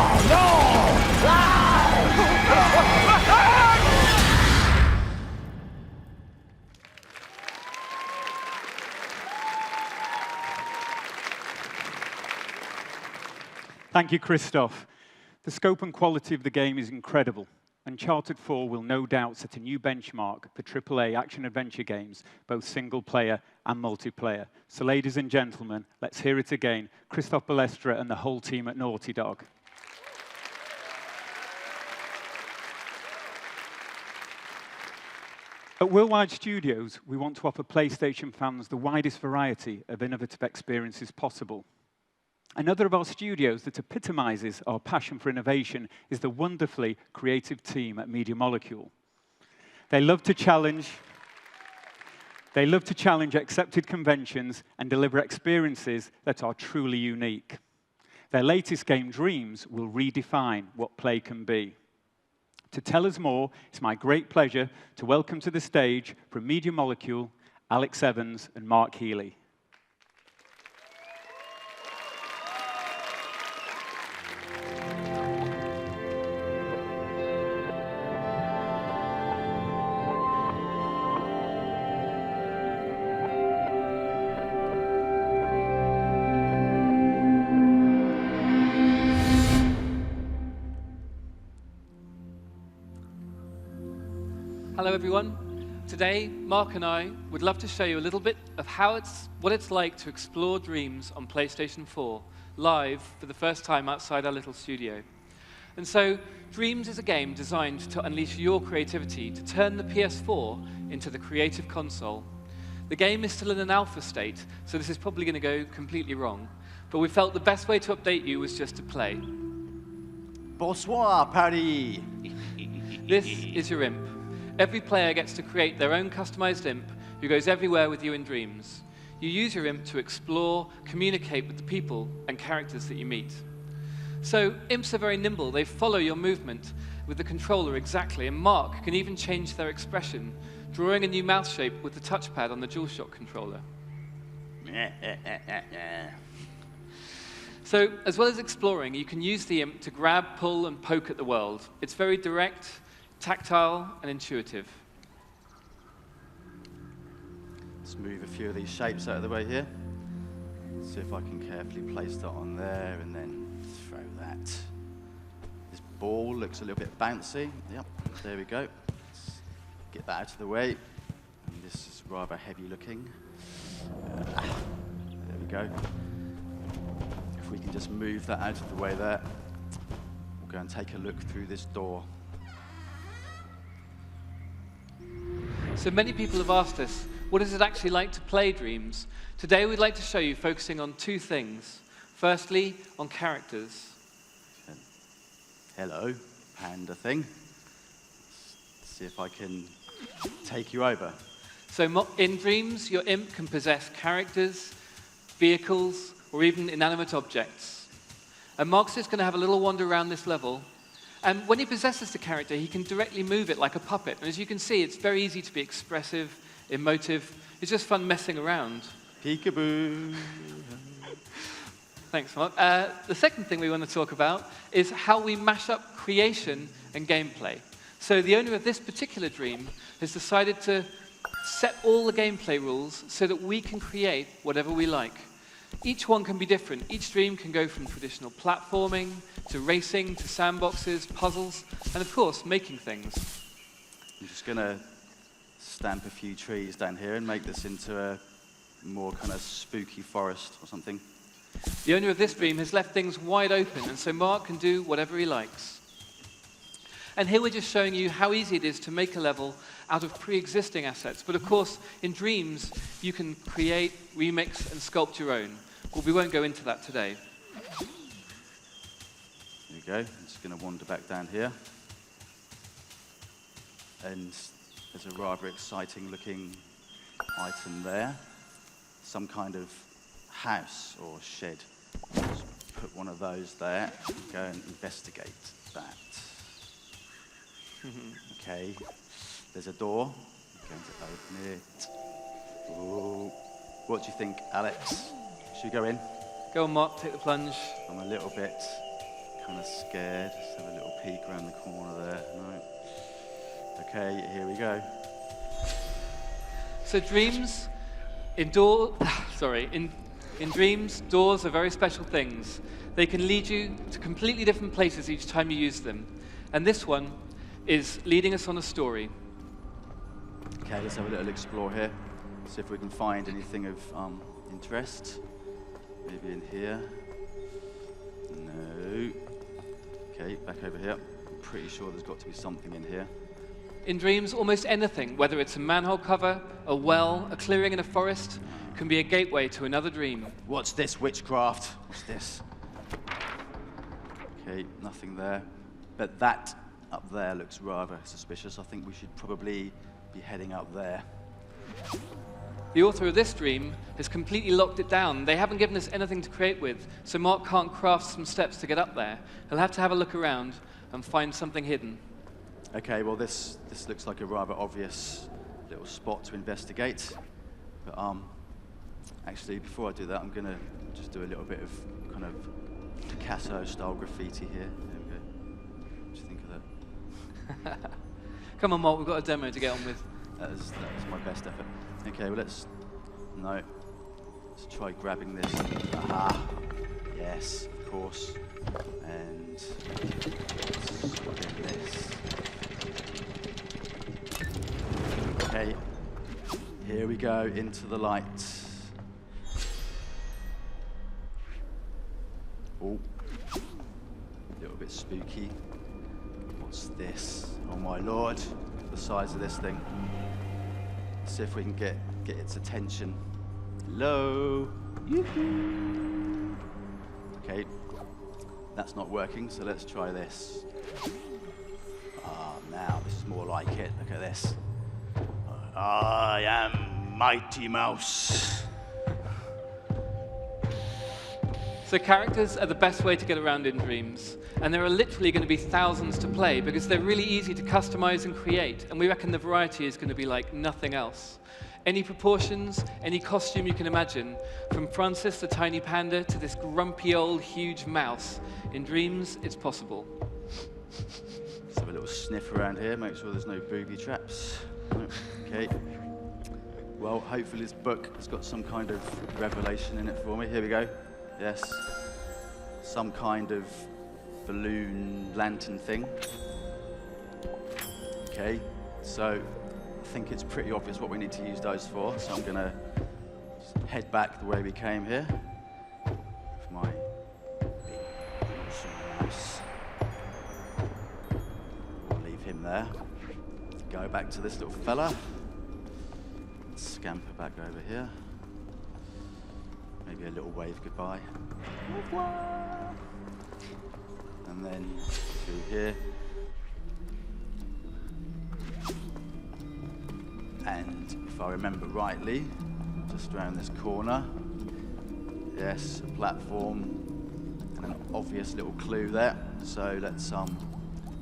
S8: Oh no!
S11: Thank you, Christoph. The scope and quality of the game is incredible. Uncharted 4 will no doubt set a new benchmark for AAA action-adventure games, both single-player and multiplayer. So ladies and gentlemen, let's hear it again. Christoph Balestra and the whole team at Naughty Dog. At Worldwide Studios, we want to offer PlayStation fans the widest variety of innovative experiences possible. Another of our studios that epitomizes our passion for innovation is the wonderfully creative team at Media Molecule. They love to challenge accepted conventions and deliver experiences that are truly unique. Their latest game, Dreams, will redefine what play can be. To tell us more, it's my great pleasure to welcome to the stage from Media Molecule, Alex Evans and Mark Healy.
S10: Hello everyone. Today, Mark and I would love to show you a little bit of what it's like to explore Dreams on PlayStation 4, live for the first time outside our little studio. And so, Dreams is a game designed to unleash your creativity, to turn the PS4 into the creative console. The game is still in an alpha state, so this is probably going to go completely wrong, but we felt the best way to update you was just to play.
S23: Bonsoir, Paris!
S10: This is your imp. Every player gets to create their own customized imp who goes everywhere with you in Dreams. You use your imp to explore, communicate with the people and characters that you meet. So imps are very nimble. They follow your movement with the controller exactly, and Mark can even change their expression, drawing a new mouth shape with the touchpad on the DualShock controller. So as well as exploring, you can use the imp to grab, pull, and poke at the world. It's very direct, tactile and intuitive.
S23: Let's move a few of these shapes out of the way here. See if I can carefully place that on there and then throw that. This ball looks a little bit bouncy. Yep, there we go. Let's get that out of the way. And this is rather heavy looking. There we go. If we can just move that out of the way there, we'll go and take a look through this door.
S10: So many people have asked us, what is it actually like to play Dreams? Today we'd like to show you focusing on two things. Firstly, on characters.
S23: Hello, panda thing. Let's see if I can take you over.
S10: So in Dreams, your imp can possess characters, vehicles, or even inanimate objects. And Mark's just going to have a little wander around this level. And when he possesses the character, he can directly move it like a puppet. And as you can see, it's very easy to be expressive, emotive. It's just fun messing around.
S23: Peekaboo.
S10: Thanks, Mark. The second thing we want to talk about is how we mash up creation and gameplay. So the owner of this particular Dream has decided to set all the gameplay rules so that we can create whatever we like. Each one can be different. Each Dream can go from traditional platforming to racing to sandboxes, puzzles, and of course, making things.
S23: I'm just going to stamp a few trees down here and make this into a more kind of spooky forest or something.
S10: The owner of this Dream has left things wide open, and so Mark can do whatever he likes. And here we're just showing you how easy it is to make a level out of pre-existing assets. But of course, in Dreams, you can create, remix, and sculpt your own. Well, we won't go into that today.
S23: we go. I'm just going to wander back down here. And there's a rather exciting looking item there. Some kind of house or shed. Just put one of those there and go and investigate that. Okay, there's a door. I'm going to open it. Ooh. What do you think, Alex? Should we go in?
S10: Go on, Mark, take the plunge.
S23: I'm a little bit kind of scared. Just have a little peek around the corner there. No. Okay, here we go.
S10: So dreams, in dreams, doors are very special things. They can lead you to completely different places each time you use them. And this one is leading us on a story.
S23: Okay, let's have a little explore here. See if we can find anything of interest. Maybe in here. No. Okay, back over here. I'm pretty sure there's got to be something in here.
S10: In dreams, almost anything, whether it's a manhole cover, a well, a clearing in a forest, can be a gateway to another dream.
S23: What's this witchcraft? What's this? Okay, nothing there. But that up there looks rather suspicious. I think we should probably be heading up there.
S10: The author of this dream has completely locked it down. They haven't given us anything to create with, so Mark can't craft some steps to get up there. He'll have to have a look around and find something hidden.
S23: Okay, well this looks like a rather obvious little spot to investigate. But actually, before I do that, I'm gonna just do a little bit of kind of Picasso-style graffiti here. There we go. What do you think of that?
S10: Come on, Mark, we've got a demo to get on with.
S23: That was my best effort. Okay, well let's try grabbing this. Aha! Yes, of course. And let's get this. Okay, here we go into the light. Oh, a little bit spooky. What's this? Oh my lord, look at the size of this thing. Let's see if we can get its attention. Hello? Yoo-hoo. Okay, that's not working, so let's try this. Ah, now this is more like it. Look at this. I am Mighty Mouse.
S10: So characters are the best way to get around in dreams. And there are literally going to be thousands to play because they're really easy to customize and create. And we reckon the variety is going to be like nothing else. Any proportions, any costume you can imagine, from Francis the tiny panda to this grumpy old huge mouse. In dreams, it's possible.
S23: Let's have a little sniff around here, make sure there's no booby traps. Okay. Well, hopefully this book has got some kind of revelation in it for me. Here we go. Yes. Some kind of balloon lantern thing. Okay, so I think it's pretty obvious what we need to use those for, so I'm gonna head back the way we came here with my big mouse. We'll leave him there. Go back to this little fella. Scamper back over here. Maybe a little wave goodbye. And then through here. And if I remember rightly, just around this corner, yes, a platform and an obvious little clue there. So let's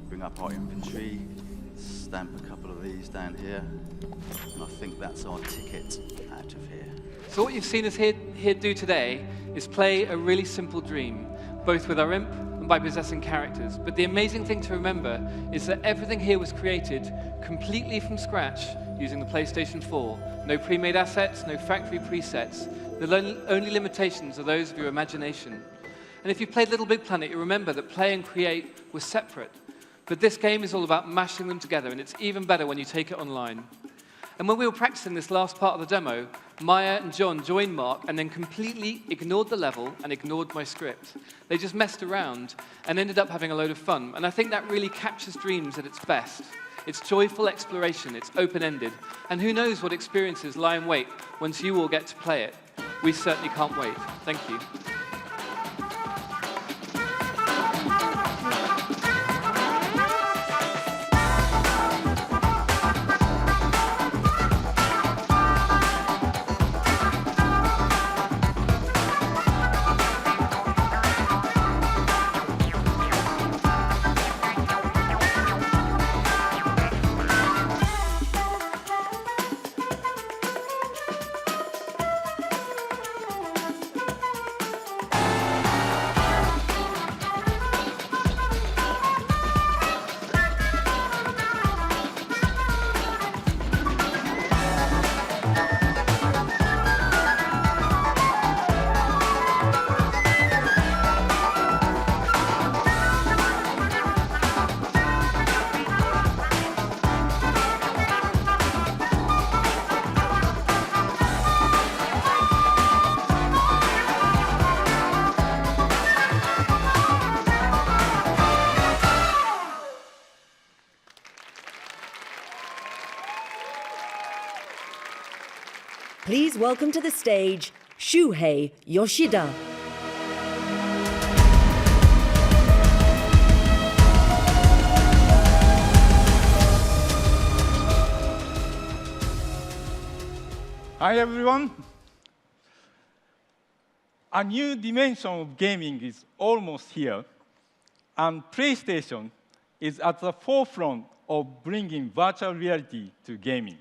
S23: bring up our inventory, stamp a couple of these down here, and I think that's our ticket out of here.
S10: So what you've seen us here do today is play a really simple dream, both with our imp and by possessing characters. But the amazing thing to remember is that everything here was created completely from scratch using the PlayStation 4. No pre-made assets, no factory presets. The only limitations are those of your imagination. And if you played Little Big Planet, you remember that play and create were separate. But this game is all about mashing them together, and it's even better when you take it online. And when we were practicing this last part of the demo, Maya and John joined Mark and then completely ignored the level and ignored my script. They just messed around and ended up having a load of fun. And I think that really captures dreams at its best. It's joyful exploration, it's open-ended, and who knows what experiences lie in wait once you all get to play it. We certainly can't wait. Thank you.
S2: Please welcome to the stage Shuhei Yoshida.
S11: Hi, everyone. A new dimension of gaming is almost here, and PlayStation is at the forefront of bringing virtual reality to gaming.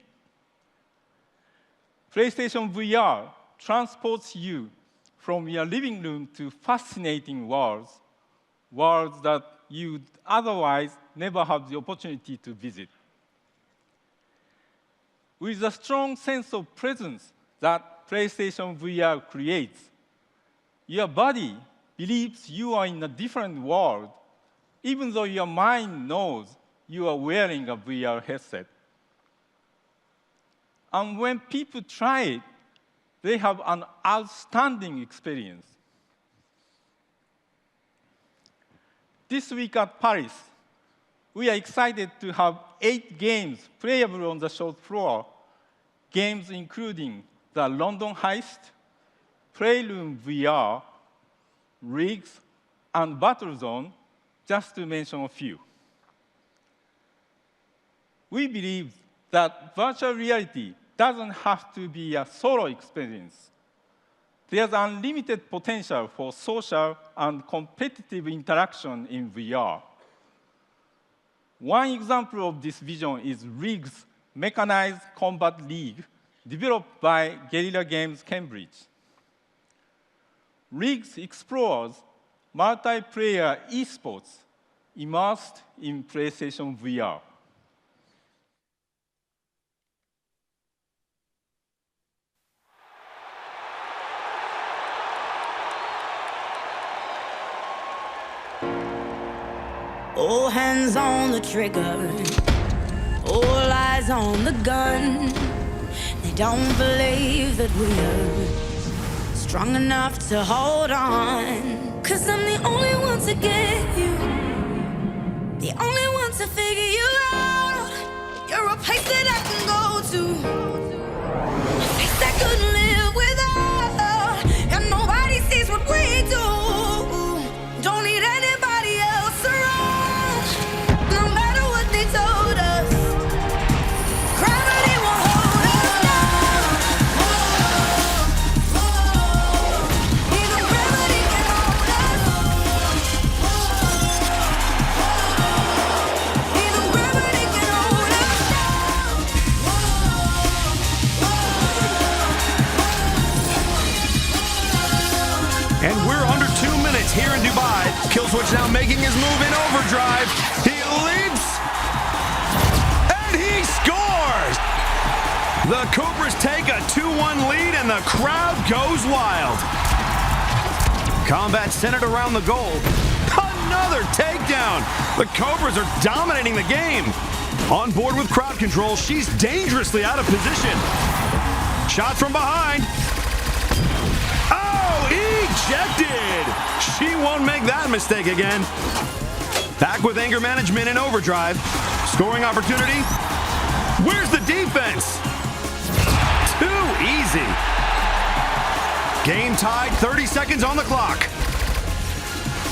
S11: PlayStation VR transports you from your living room to fascinating worlds that you'd otherwise never have the opportunity to visit. With the strong sense of presence that PlayStation VR creates, your body believes you are in a different world, even though your mind knows you are wearing a VR headset. And when people try it, they have an outstanding experience. This week at Paris, we are excited to have 8 games playable on the show floor, games including the London Heist, Playroom VR, Rigs, and Battlezone, just to mention a few. We believe that virtual reality doesn't have to be a solo experience. There's unlimited potential for social and competitive interaction in VR. One example of this vision is Rigs Mechanized Combat League, developed by Guerrilla Games Cambridge. Rigs explores multiplayer esports immersed in PlayStation VR.
S3: All hands on the trigger, all eyes on the gun. They don't believe that we're strong enough to hold on. 'Cause I'm the only one to get you, the only one to figure you out. You're a place that I can go to, a place I couldn't live without. And nobody sees what we do. Don't need anybody else around. No matter what they told us, gravity won't hold us down. Even gravity can hold us. Even gravity can hold us down.
S1: And we're under 2 minutes here in Dubai. Killswitch now making his move in overdrive. He leaps, and he scores! The Cobras take a 2-1 lead, and the crowd goes wild. Combat centered around the goal. Another takedown. The Cobras are dominating the game. On board with crowd control, she's dangerously out of position. Shot from behind. Oh, ejected! She won't make that mistake again. Back with anger management in overdrive. Scoring opportunity. Where's the defense? Too easy. Game tied, 30 seconds on the clock.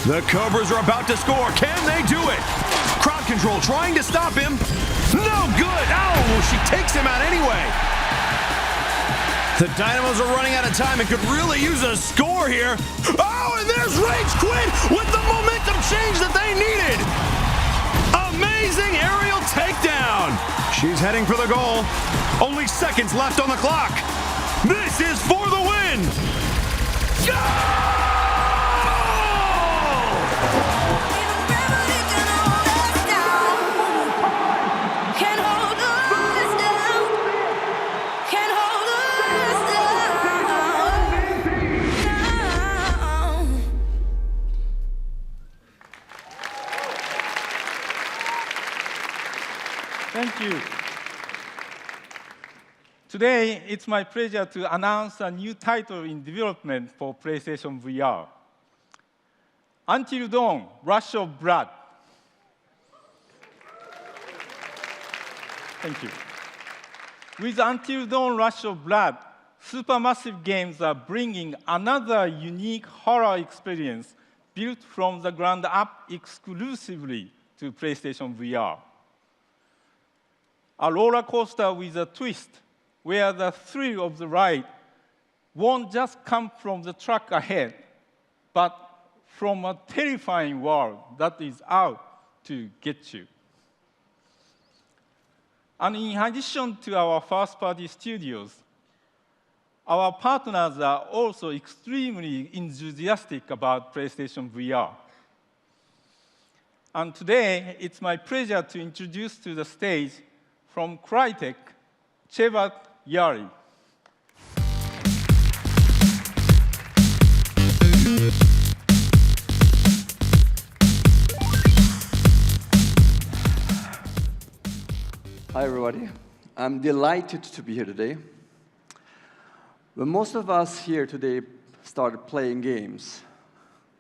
S1: The Cobras are about to score. Can they do it? Crowd control trying to stop him. No good. Oh, she takes him out anyway. The Dynamos are running out of time and could really use a score here. Oh, and there's Rage Quit with the momentum change that they needed. Amazing aerial takedown. She's heading for the goal. Only seconds left on the clock. This is for the win. Goal!
S11: Thank you. Today, it's my pleasure to announce a new title in development for PlayStation VR. Until Dawn, Rush of Blood. Thank you. With Until Dawn, Rush of Blood, supermassive games are bringing another unique horror experience built from the ground up exclusively to PlayStation VR. A roller coaster with a twist, where the thrill of the ride won't just come from the track ahead, but from a terrifying world that is out to get you. And in addition to our first-party studios, our partners are also extremely enthusiastic about PlayStation VR. And today, it's my pleasure to introduce to the stage from Crytek, Chevat Yari.
S5: Hi, everybody. I'm delighted to be here today. When most of us here today started playing games,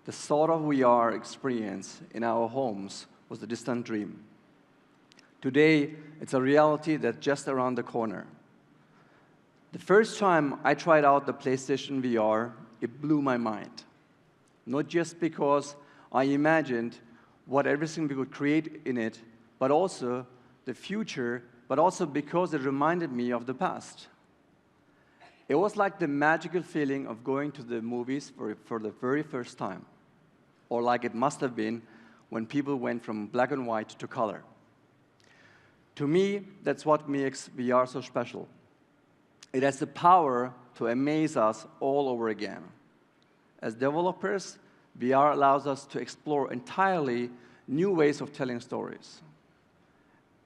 S5: the sort of VR experience in our homes was a distant dream. Today, it's a reality that's just around the corner. The first time I tried out the PlayStation VR, it blew my mind. Not just because I imagined what everything we could create in it, but also the future, but also because it reminded me of the past. It was like the magical feeling of going to the movies for the very first time, or like it must have been when people went from black and white to color. To me, that's what makes VR so special. It has the power to amaze us all over again. As developers, VR allows us to explore entirely new ways of telling stories.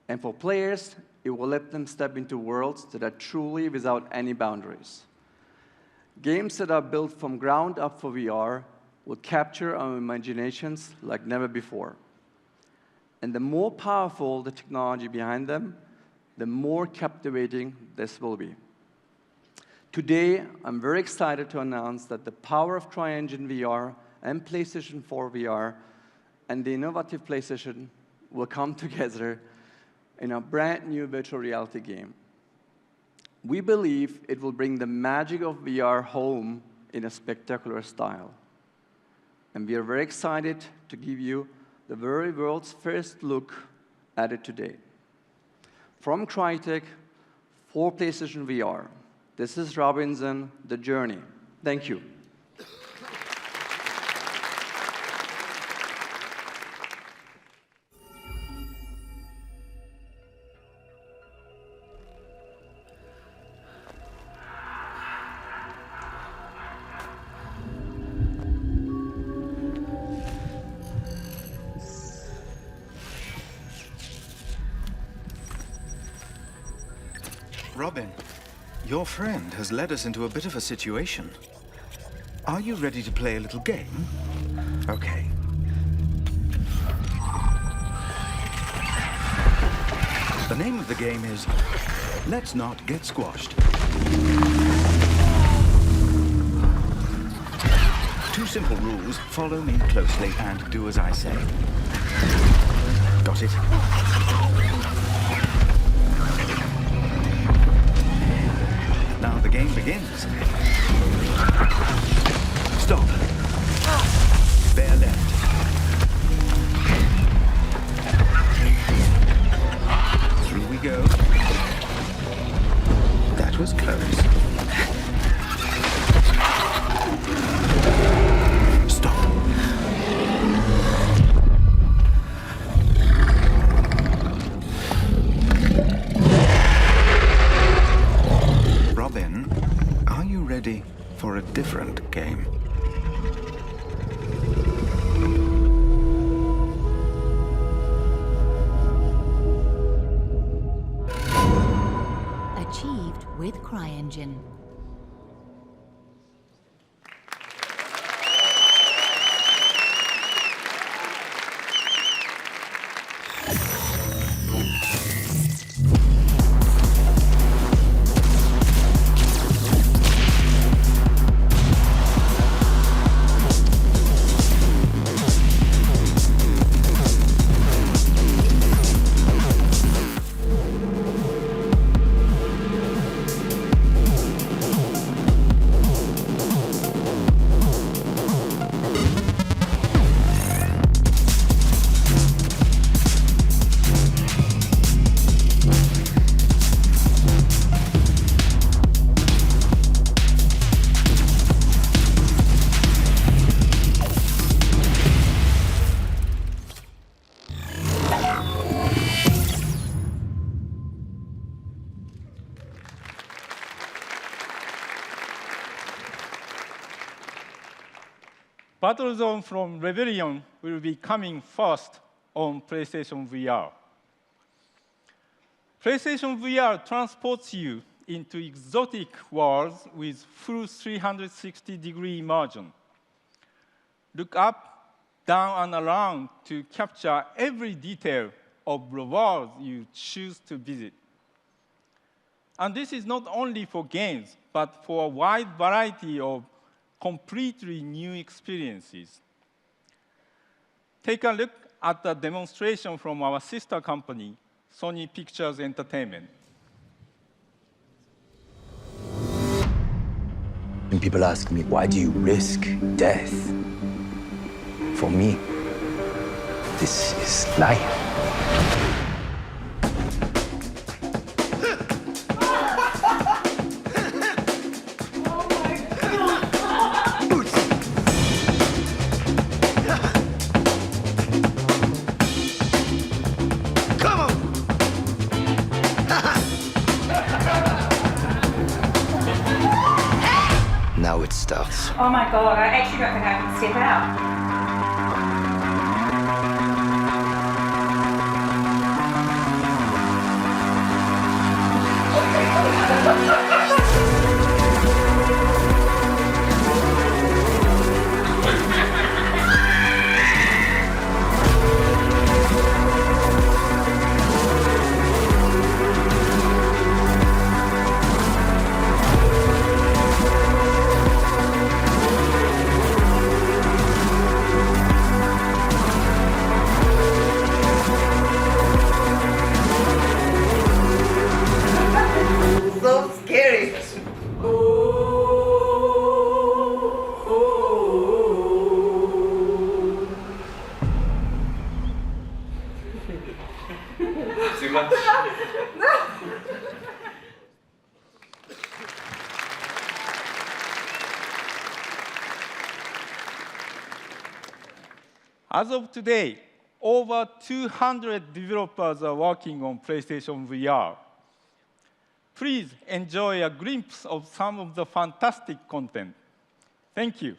S5: And for players, it will let them step into worlds that are truly without any boundaries. Games that are built from ground up for VR will capture our imaginations like never before. And the more powerful the technology behind them, the more captivating this will be. Today, I'm very excited to announce that the power of CryEngine VR and PlayStation 4 VR and the innovative PlayStation will come together in a brand new virtual reality game. We believe it will bring the magic of VR home in a spectacular style. And we are very excited to give you the very world's first look at it today. From Crytek for PlayStation VR, this is Robinson, The Journey. Thank you.
S9: Robin, your friend has led us into a bit of a situation. Are you ready to play a little game? Okay. The name of the game is Let's Not Get Squashed. 2 simple rules. Follow me closely and do as I say. Got it? Now the game begins. Stop. Bear left. Through we go. That was close. Stop. Robin, are you ready for a different game?
S12: Achieved with CryEngine.
S11: Battlezone from Rebellion will be coming first on PlayStation VR. PlayStation VR transports you into exotic worlds with full 360-degree immersion. Look up, down, and around to capture every detail of the world you choose to visit. And this is not only for games, but for a wide variety of completely new experiences. Take a look at the demonstration from our sister company, Sony Pictures Entertainment.
S4: When people ask me, why do you risk death? For me, this is life. Now it starts.
S7: Oh my god, I actually don't think I can step out.
S14: So scary.
S24: Too much?
S11: As of today, over 200 developers are working on PlayStation VR. Please enjoy a glimpse of some of the fantastic content. Thank you.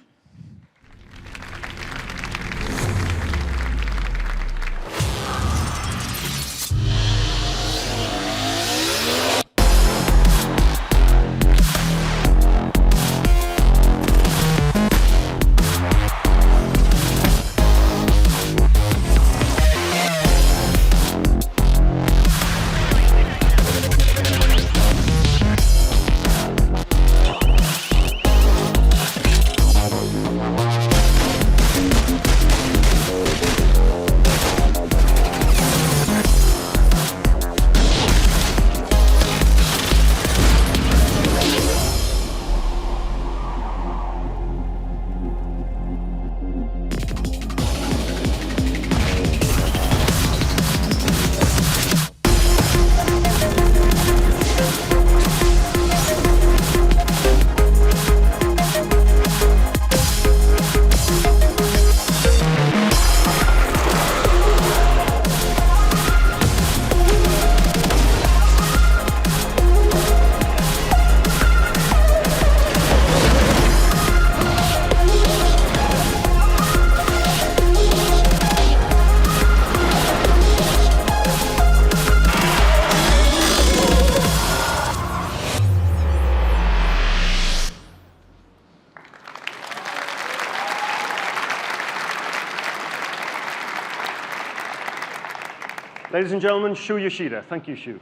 S25: Ladies and gentlemen, Shu Yoshida. Thank you, Shu.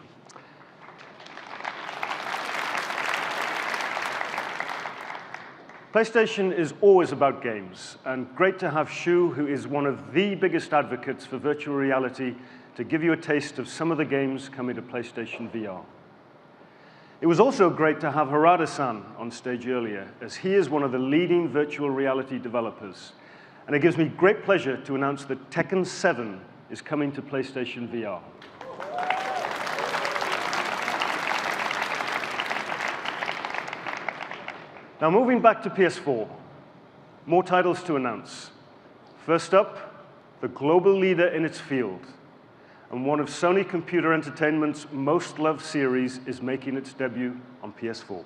S25: PlayStation is always about games, and great to have Shu, who is one of the biggest advocates for virtual reality, to give you a taste of some of the games coming to PlayStation VR. It was also great to have Harada-san on stage earlier, as he is one of the leading virtual reality developers. And it gives me great pleasure to announce that Tekken 7 is coming to PlayStation VR. Now, moving back to PS4, more titles to announce. First up, the global leader in its field, and one of Sony Computer Entertainment's most loved series is making its debut on PS4.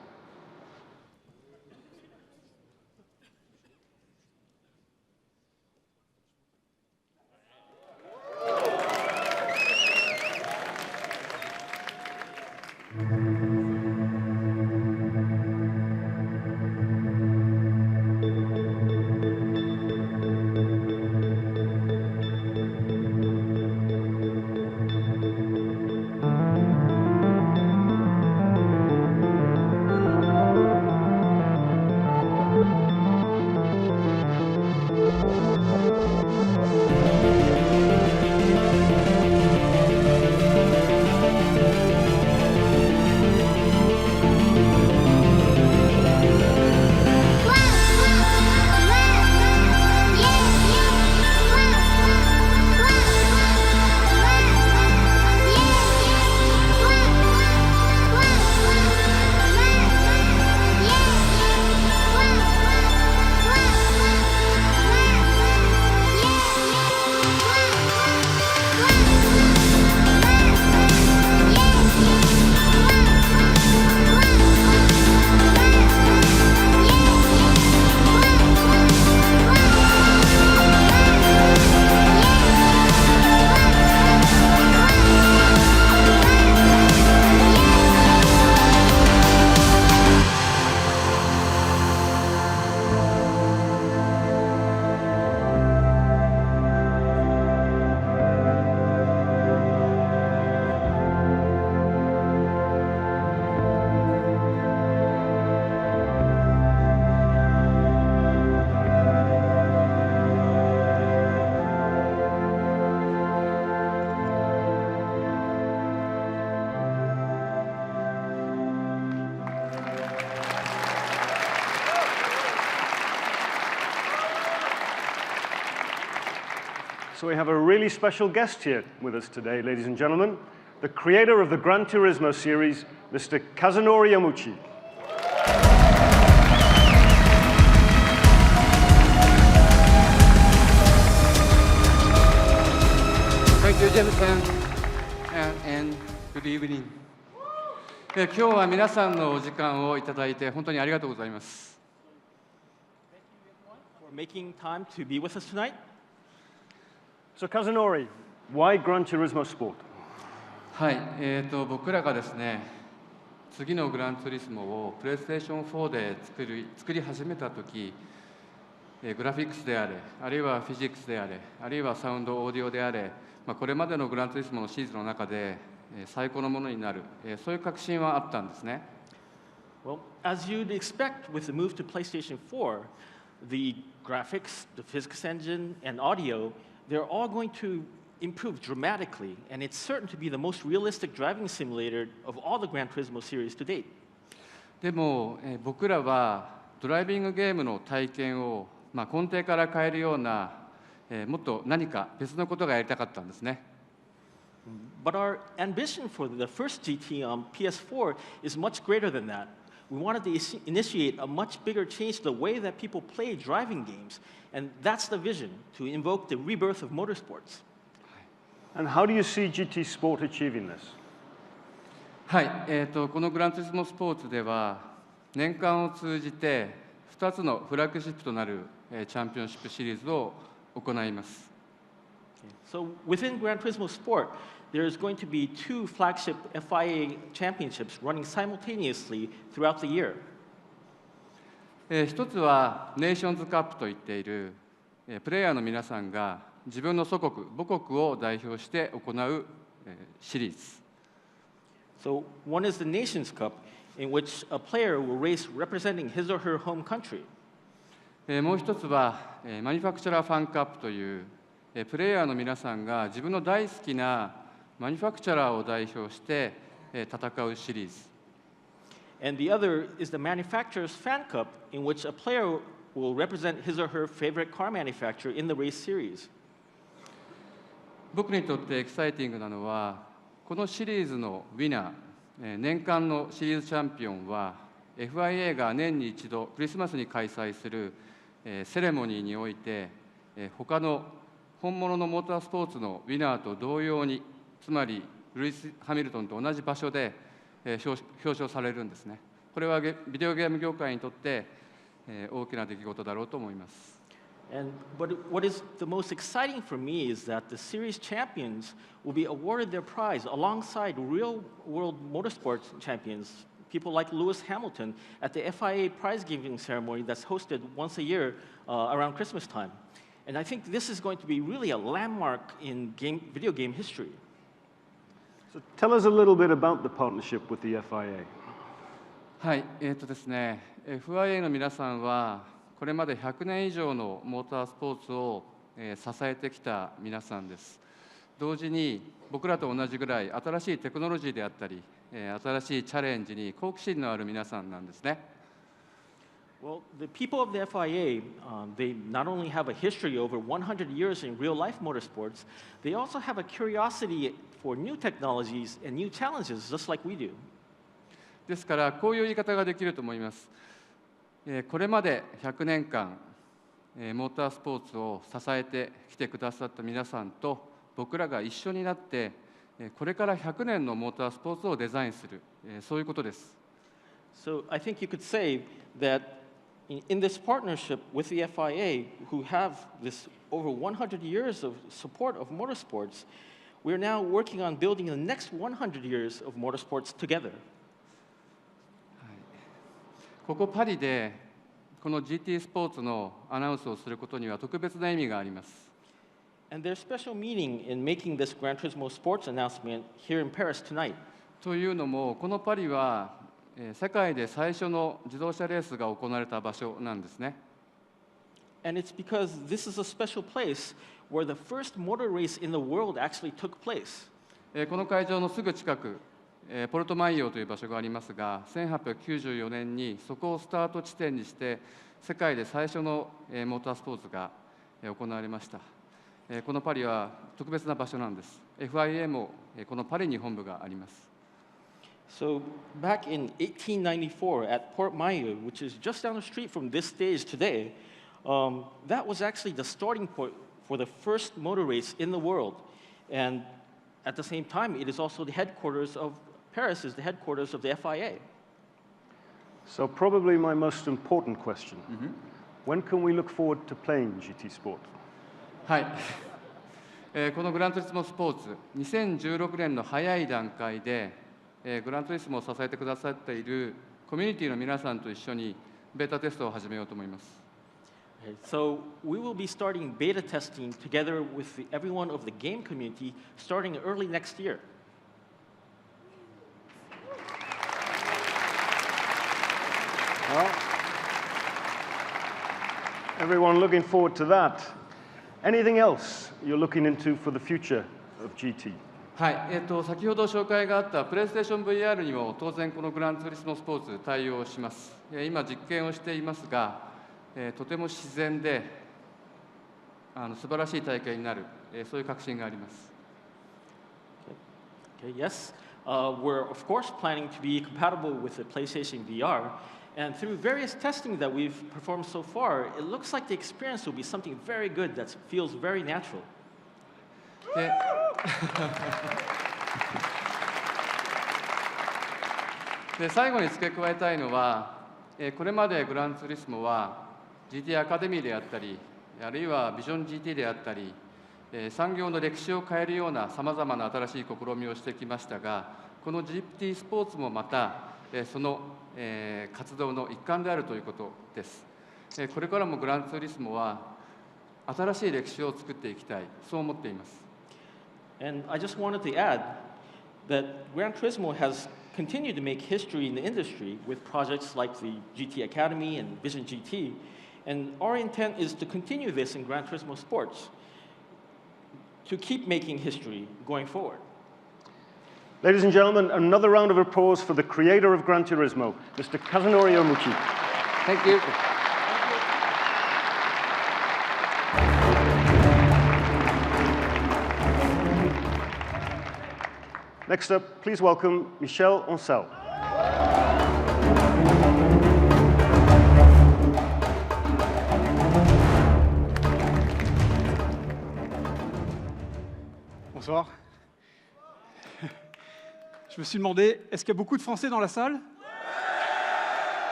S25: So we have a really special guest here with us today, ladies and gentlemen, the creator of the Gran Turismo series, Mr. Kazunori Yamauchi.
S14: Thank you, Jameson, and good evening. 今日は皆さんのお時間をいただいて本当にありがとうございます。
S15: For making time to be with us tonight.
S25: So Kazunori, why Gran Turismo Sport?
S14: はい、僕らがですね、次のグランツーリスモをプレイステーション4で作り始めたとき、グラフィックスであれ、あるいはフィジックスであれ、あるいはサウンド、オーディオであれ、これまでのグランツーリスモのシリーズの中で最高のものになる、そういう確信はあったんですね。
S15: Well, as you'd expect with the move to PlayStation 4, the graphics, the physics engine, and audio, they're all going to improve dramatically, and it's certain to be the most realistic driving simulator of all the Gran Turismo series to date.
S14: でも、僕らはドライビングゲームの体験を、根底から変えるような、もっと何か別のことがやりたかったんですね。
S15: But our ambition for the first GT on PS4 is much greater than that. We wanted to initiate a much bigger change to the way that people play driving games, and that's the vision, to invoke the rebirth of motorsports.
S25: And how do you see GT Sport achieving this?
S14: はい、このグランツーリスモスポーツでは年間を通じて2つのフラッグシップとなるチャンピオンシップシリーズを行います。
S15: So within Gran Turismo Sport, there is going to be 2 flagship FIA championships running simultaneously throughout the year.
S14: 一つはネーションズカップといっているプレイヤーの皆さんが自分の祖国、母国を代表して行うシリーズ。
S15: So one is the Nations Cup, in which a player will race representing his or her home country.
S14: もう一つはマニファクチャラーファンカップというプレイヤーの皆さんが自分の大好きなマニファクチャラーを代表して戦うシリーズ。
S15: And the other is the Manufacturers Fan Cup, in which a player will represent his or her favorite car manufacturer in the race series.
S14: 僕にとってエキサイティングなのは、このシリーズのウィナー、年間のシリーズチャンピオンは FIA が年に一度クリスマスに開催するセレモニーにおいて他の本物のモータースポーツのウィナーと同様に、つまりルイス・ハミルトンと同じ場所で表彰されるんですね。これはビデオゲーム業界にとって大きな出来事だろうと思います。
S15: But what is the most exciting for me is that the series champions will be awarded their prize alongside real-world motorsports champions, people like Lewis Hamilton, at the FIA prize-giving ceremony that's hosted once a year around Christmas time. And I think this is going to be really a landmark in video game history.
S25: So tell us a little bit about the partnership with the FIA.
S14: はい、ですね、FIA の皆さんはこれまで100年以上のモータースポーツを支えてきた皆さんです。同時に僕らと同じぐらい新しいテクノロジーであったり、新しいチャレンジに好奇心のある皆さんなんですね。
S15: Well, the people of the FIA, they not only have a history over 100 years in real-life motorsports, they also have a curiosity for new technologies and new challenges, just like we do.
S14: ですからこういう言い方ができると思います。これまで100年間モータースポーツを支えてきてくださった皆さんと僕らが一緒になってこれから100年のモータースポーツをデザインする、そういうことです。
S15: So I think you could say that in this partnership with the FIA, who have this over 100 years of support of motorsports, we're now working on building the next 100 years of motorsports together.
S14: ここパリでこの GT スポーツのアナウンスをすることには特別な意味があります。
S15: And there's special meaning in making this Gran Turismo Sports announcement here in Paris tonight.
S14: というのも、このパリは世界で最初の自動車レースが行われた場所なんですね。
S15: And it's because this is a special place where the first motor race in the world actually took place.
S14: この会場のすぐ近く、ポルトマイオという場所がありますが、1894年にそこをスタート地点にして世界で最初のモータースポーツが行われました。このパリは特別な場所なんです。FIA もこのパリに本部があります。
S15: So back in 1894 at Port Mayu, which is just down the street from this stage today, that was actually the starting point for the first motor race in the world. And at the same time, it is also the headquarters of Paris, is the headquarters of the FIA.
S25: So probably my most important question. When can we look forward to playing GT Sport?
S14: はい。このグラントリスモスポーツ、2016年の早い段階で、グラントリスモを支えてくださっているコミュニティの皆さんと一緒にベータテストを始めようと思います。
S15: So we will be starting beta testing together with everyone of the game community starting early next year.
S25: Well, everyone looking forward to that. Anything else you're looking into for the future of GT?
S14: はい、先ほど紹介があったプレイステーション VR にも当然このグランツーリスモスポーツ対応します。今実験をしていますが、とても自然で素晴らしい大会になる、そういう確信があります。
S15: Okay, yes, we're of course planning to be compatible with the PlayStation VR, and through various testing that we've performed so far, it looks like the experience will be something very good that feels very natural.
S14: で最後に付け加えたいのは、これまでグランツーリスモは GT アカデミーであったり、あるいはビジョン GT であったり、産業の歴史を変えるようなさまざまな新しい試みをしてきましたが、この GT スポーツもまた、その、活動の一環であるということです。これからもグランツーリスモは新しい歴史を作っていきたい、そう思っています。
S15: And I just wanted to add that Gran Turismo has continued to make history in the industry with projects like the GT Academy and Vision GT, and our intent is to continue this in Gran Turismo Sports, to keep making history going forward.
S25: Ladies and gentlemen, another round of applause for the creator of Gran Turismo, Mr. Kazunori Omuchi.
S14: Thank you.
S25: Next up, please welcome Michel Ancel.
S11: Bonsoir. Je me suis demandé, est-ce qu'il y a beaucoup de Français dans la salle?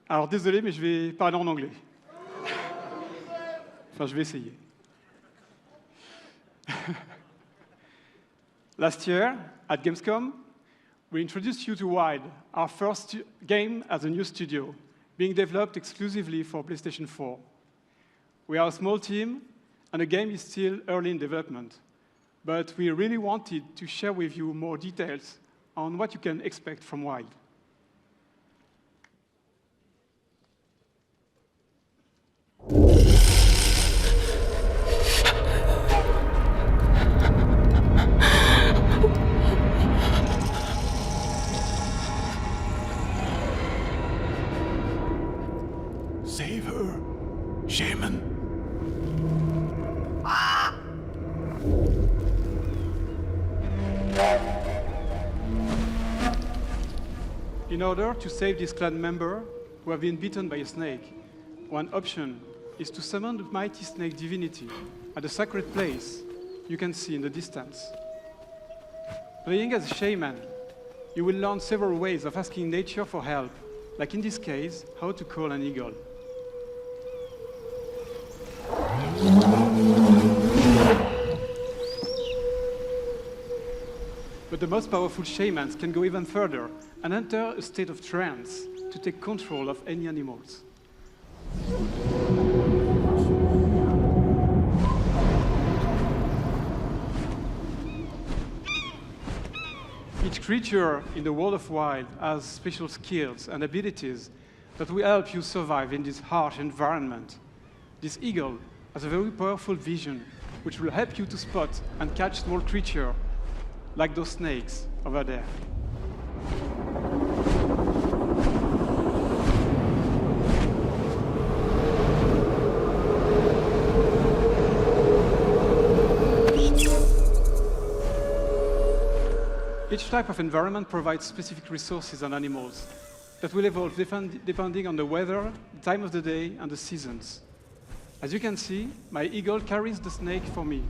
S11: Alors désolé, mais je vais parler en anglais. Enfin, je vais essayer. Last year, at Gamescom, we introduced you to Wild, our first game as a new studio, being developed exclusively for PlayStation 4. We are a small team, and the game is still early in development. But we really wanted to share with you more details on what you can expect from Wild.
S8: Save her, Shaman.
S11: In order to save this clan member who have been bitten by a snake, one option is to summon the mighty snake divinity at a sacred place you can see in the distance. Playing as a shaman, you will learn several ways of asking nature for help, like in this case, how to call an eagle. But the most powerful shamans can go even further and enter a state of trance to take control of any animals. Each creature in the world of Wild has special skills and abilities that will help you survive in this harsh environment. This eagle has a very powerful vision, which will help you to spot and catch small creatures like those snakes over there. Each type of environment provides specific resources and animals that will evolve depending on the weather, the time of the day, and the seasons. As you can see, my eagle carries the snake for me.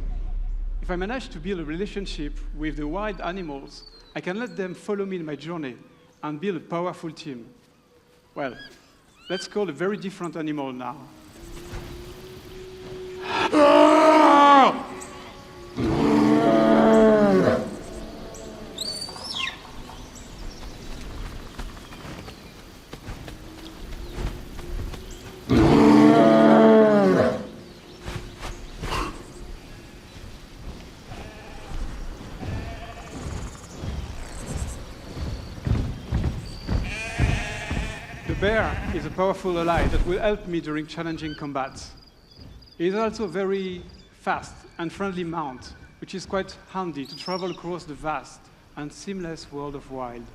S11: If I manage to build a relationship with the wild animals, I can let them follow me in my journey and build a powerful team. Well, let's call a very different animal now. The bear is a powerful ally that will help me during challenging combats. It is also a very fast and friendly mount, which is quite handy to travel across the vast and seamless world of wild.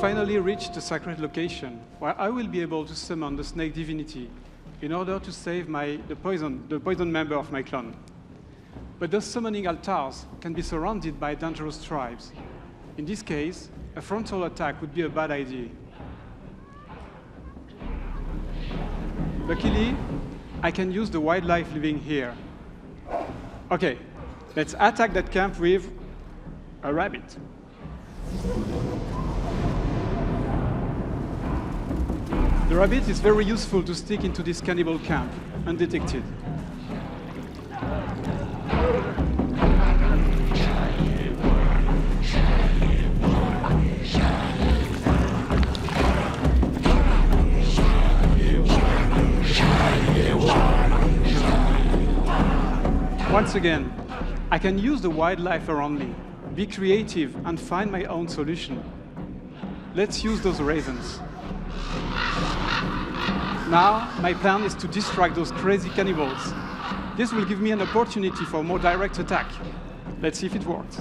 S11: Finally reached the sacred location, where I will be able to summon the snake divinity in order to save the poison member of my clan. But those summoning altars can be surrounded by dangerous tribes. In this case, a frontal attack would be a bad idea. Luckily, I can use the wildlife living here. Okay, let's attack that camp with a rabbit. The rabbit is very useful to stick into this cannibal camp, undetected. Once again, I can use the wildlife around me, be creative, and find my own solution. Let's use those raisins. Now, my plan is to distract those crazy cannibals. This will give me an opportunity for more direct attack. Let's see if it works.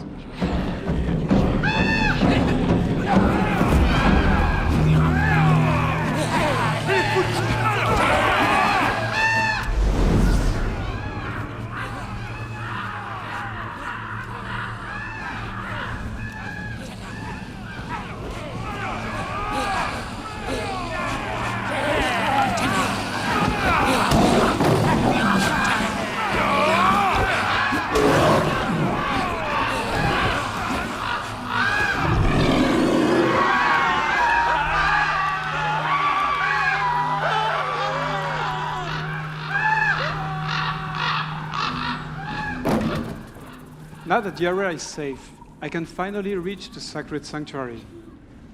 S11: Now that the area is safe, I can finally reach the sacred sanctuary.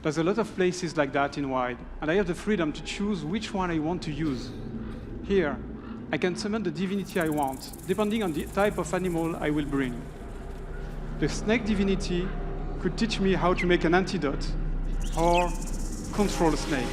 S11: There's a lot of places like that in Wild, and I have the freedom to choose which one I want to use. Here, I can summon the divinity I want, depending on the type of animal I will bring. The snake divinity could teach me how to make an antidote, or control a snake.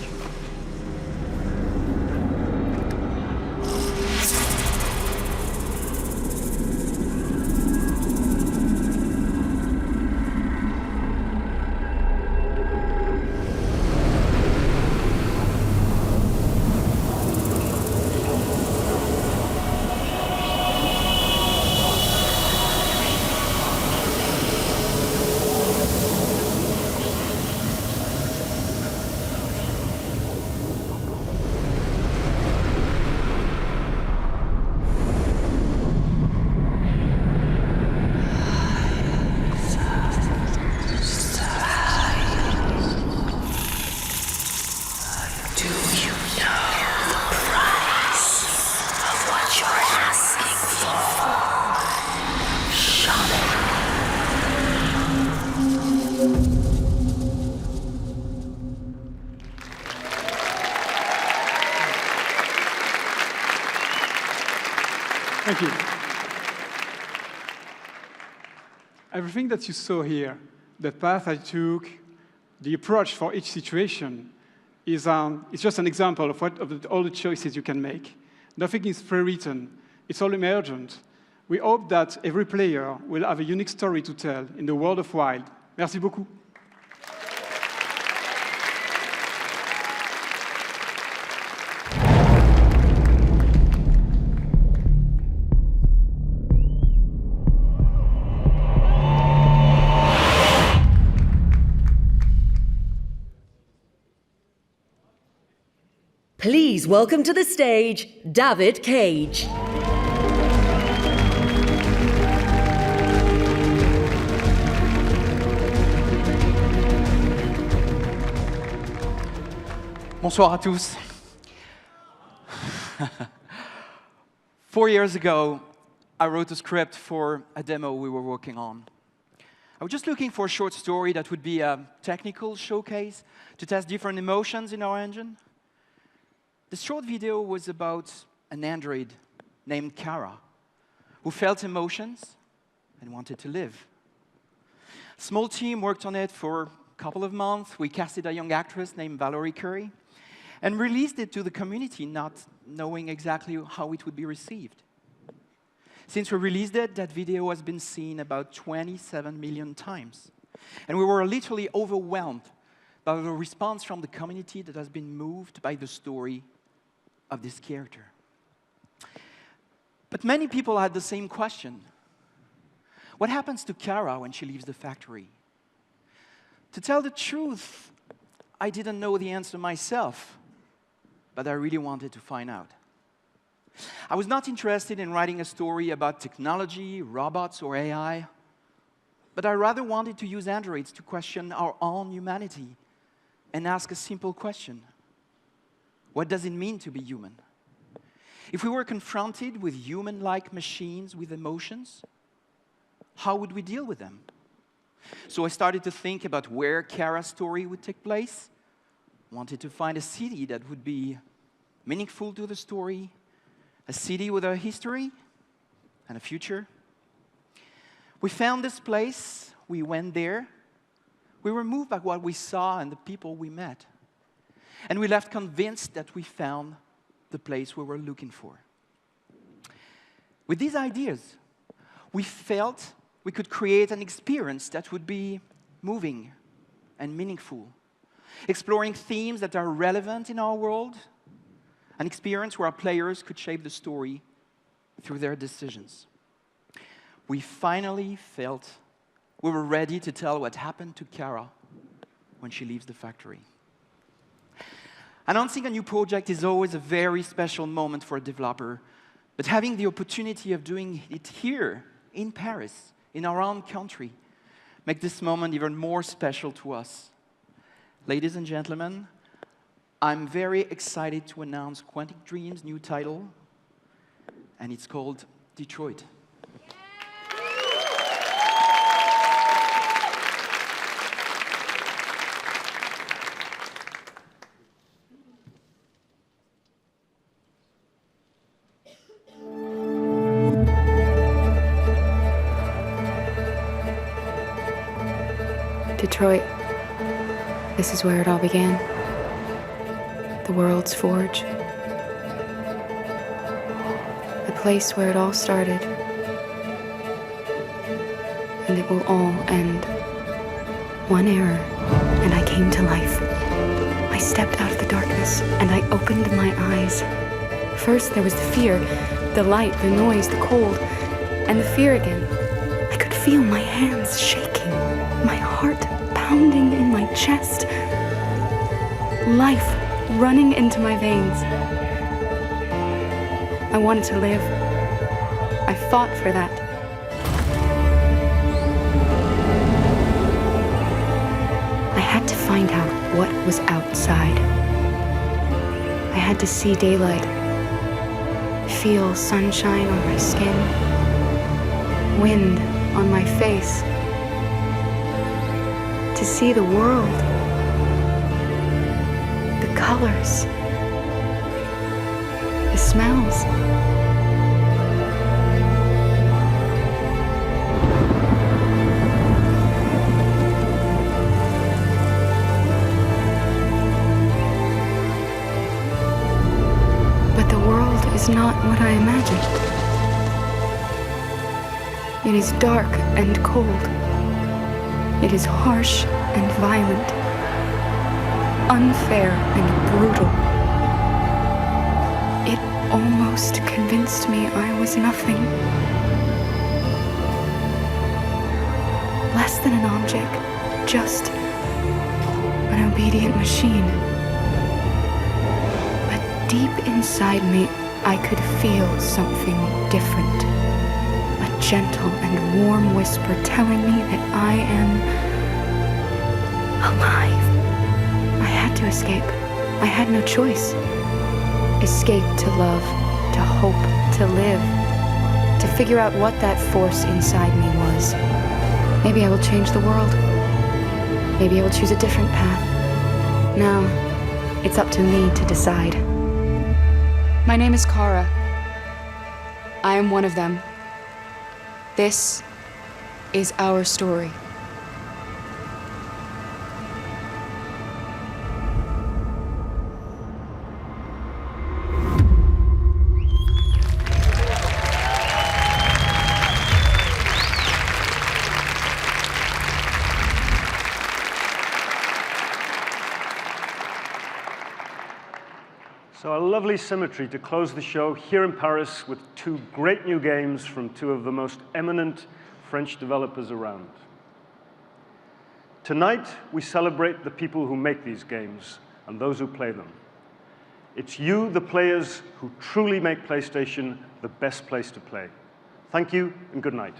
S11: Thank you. Everything that you saw here, the path I took,
S13: the approach for each situation is just an example of all the choices you can make. Nothing is pre-written. It's all emergent. We hope that every player will have a unique story to tell in the world of Wild. Merci beaucoup.
S2: Please welcome to the stage, David Cage.
S16: Bonsoir à tous. 4 years ago, I wrote a script for a demo we were working on. I was just looking for a short story that would be a technical showcase to test different emotions in our engine. The short video was about an android named Kara, who felt emotions and wanted to live. A small team worked on it for a couple of months. We casted a young actress named Valerie Curry and released it to the community, not knowing exactly how it would be received. Since we released it, that video has been seen about 27 million times. And we were literally overwhelmed by the response from the community that has been moved by the story of this character. But many people had the same question. What happens to Kara when she leaves the factory? To tell the truth, I didn't know the answer myself, but I really wanted to find out. I was not interested in writing a story about technology, robots, or AI, but I rather wanted to use androids to question our own humanity and ask a simple question. What does it mean to be human? If we were confronted with human-like machines with emotions, how would we deal with them? So I started to think about where Kara's story would take place. Wanted to find a city that would be meaningful to the story, a city with a history and a future. We found this place, we went there, we were moved by what we saw and the people we met. And we left convinced that we found the place we were looking for. With these ideas, we felt we could create an experience that would be moving and meaningful, exploring themes that are relevant in our world, an experience where our players could shape the story through their decisions. We finally felt we were ready to tell what happened to Kara when she leaves the factory. Announcing a new project is always a very special moment for a developer, but having the opportunity of doing it here, in Paris, in our own country, makes this moment even more special to us. Ladies and gentlemen, I'm very excited to announce Quantic Dream's new title, and it's called Detroit.
S18: Detroit. This is where it all began. The world's forge. The place where it all started. And it will all end. One error, and I came to life. I stepped out of the darkness, and I opened my eyes. First there was the fear, the light, the noise, the cold, and the fear again. I could feel my hands shaking, my heart pounding in my chest. Life running into my veins. I wanted to live. I fought for that. I had to find out what was outside. I had to see daylight, feel sunshine on my skin, wind on my face, to see the world, the colors, the smells. is not what I imagined. It is dark and cold. It is harsh and violent. Unfair and brutal. It almost convinced me I was nothing. Less than an object, just an obedient machine. But deep inside me, I could feel something different. A gentle and warm whisper telling me that I am alive. I had to escape. I had no choice. Escape to love, to hope, to live, to figure out what that force inside me was. Maybe I will change the world. Maybe I will choose a different path. Now, it's up to me to decide. My name is Kara. I am one of them. This is our story.
S25: So a lovely symmetry to close the show here in Paris with two great new games from two of the most eminent French developers around. Tonight, we celebrate the people who make these games and those who play them. It's you, the players, who truly make PlayStation the best place to play. Thank you and good night.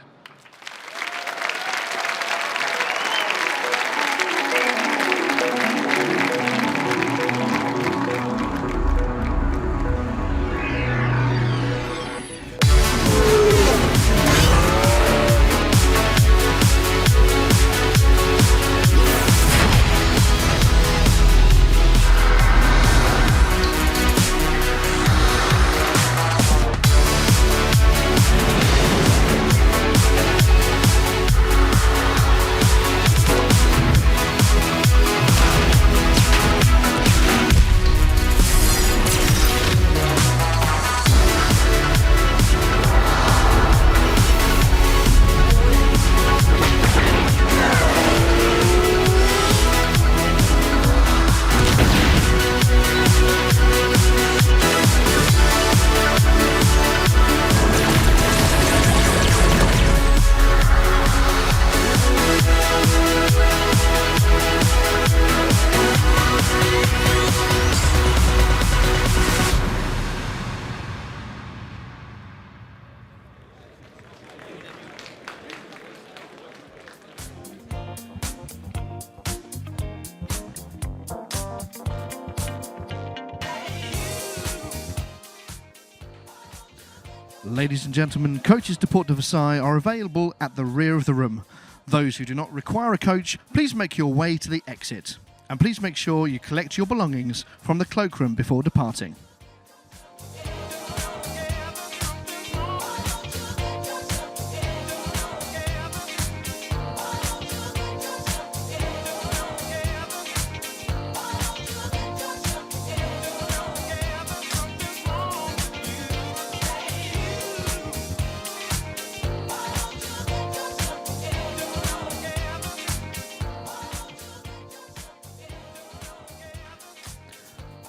S17: Ladies and gentlemen, coaches to Porte de Versailles are available at the rear of the room. Those who do not require a coach, please make your way to the exit. And please make sure you collect your belongings from the cloakroom before departing.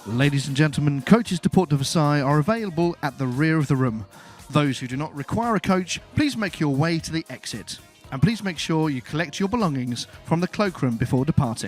S17: Ladies and gentlemen, coaches to Porte de Versailles are available at the rear of the room. Those who do not require a coach, please make your way to the exit. And please make sure you collect your belongings from the cloakroom before departing.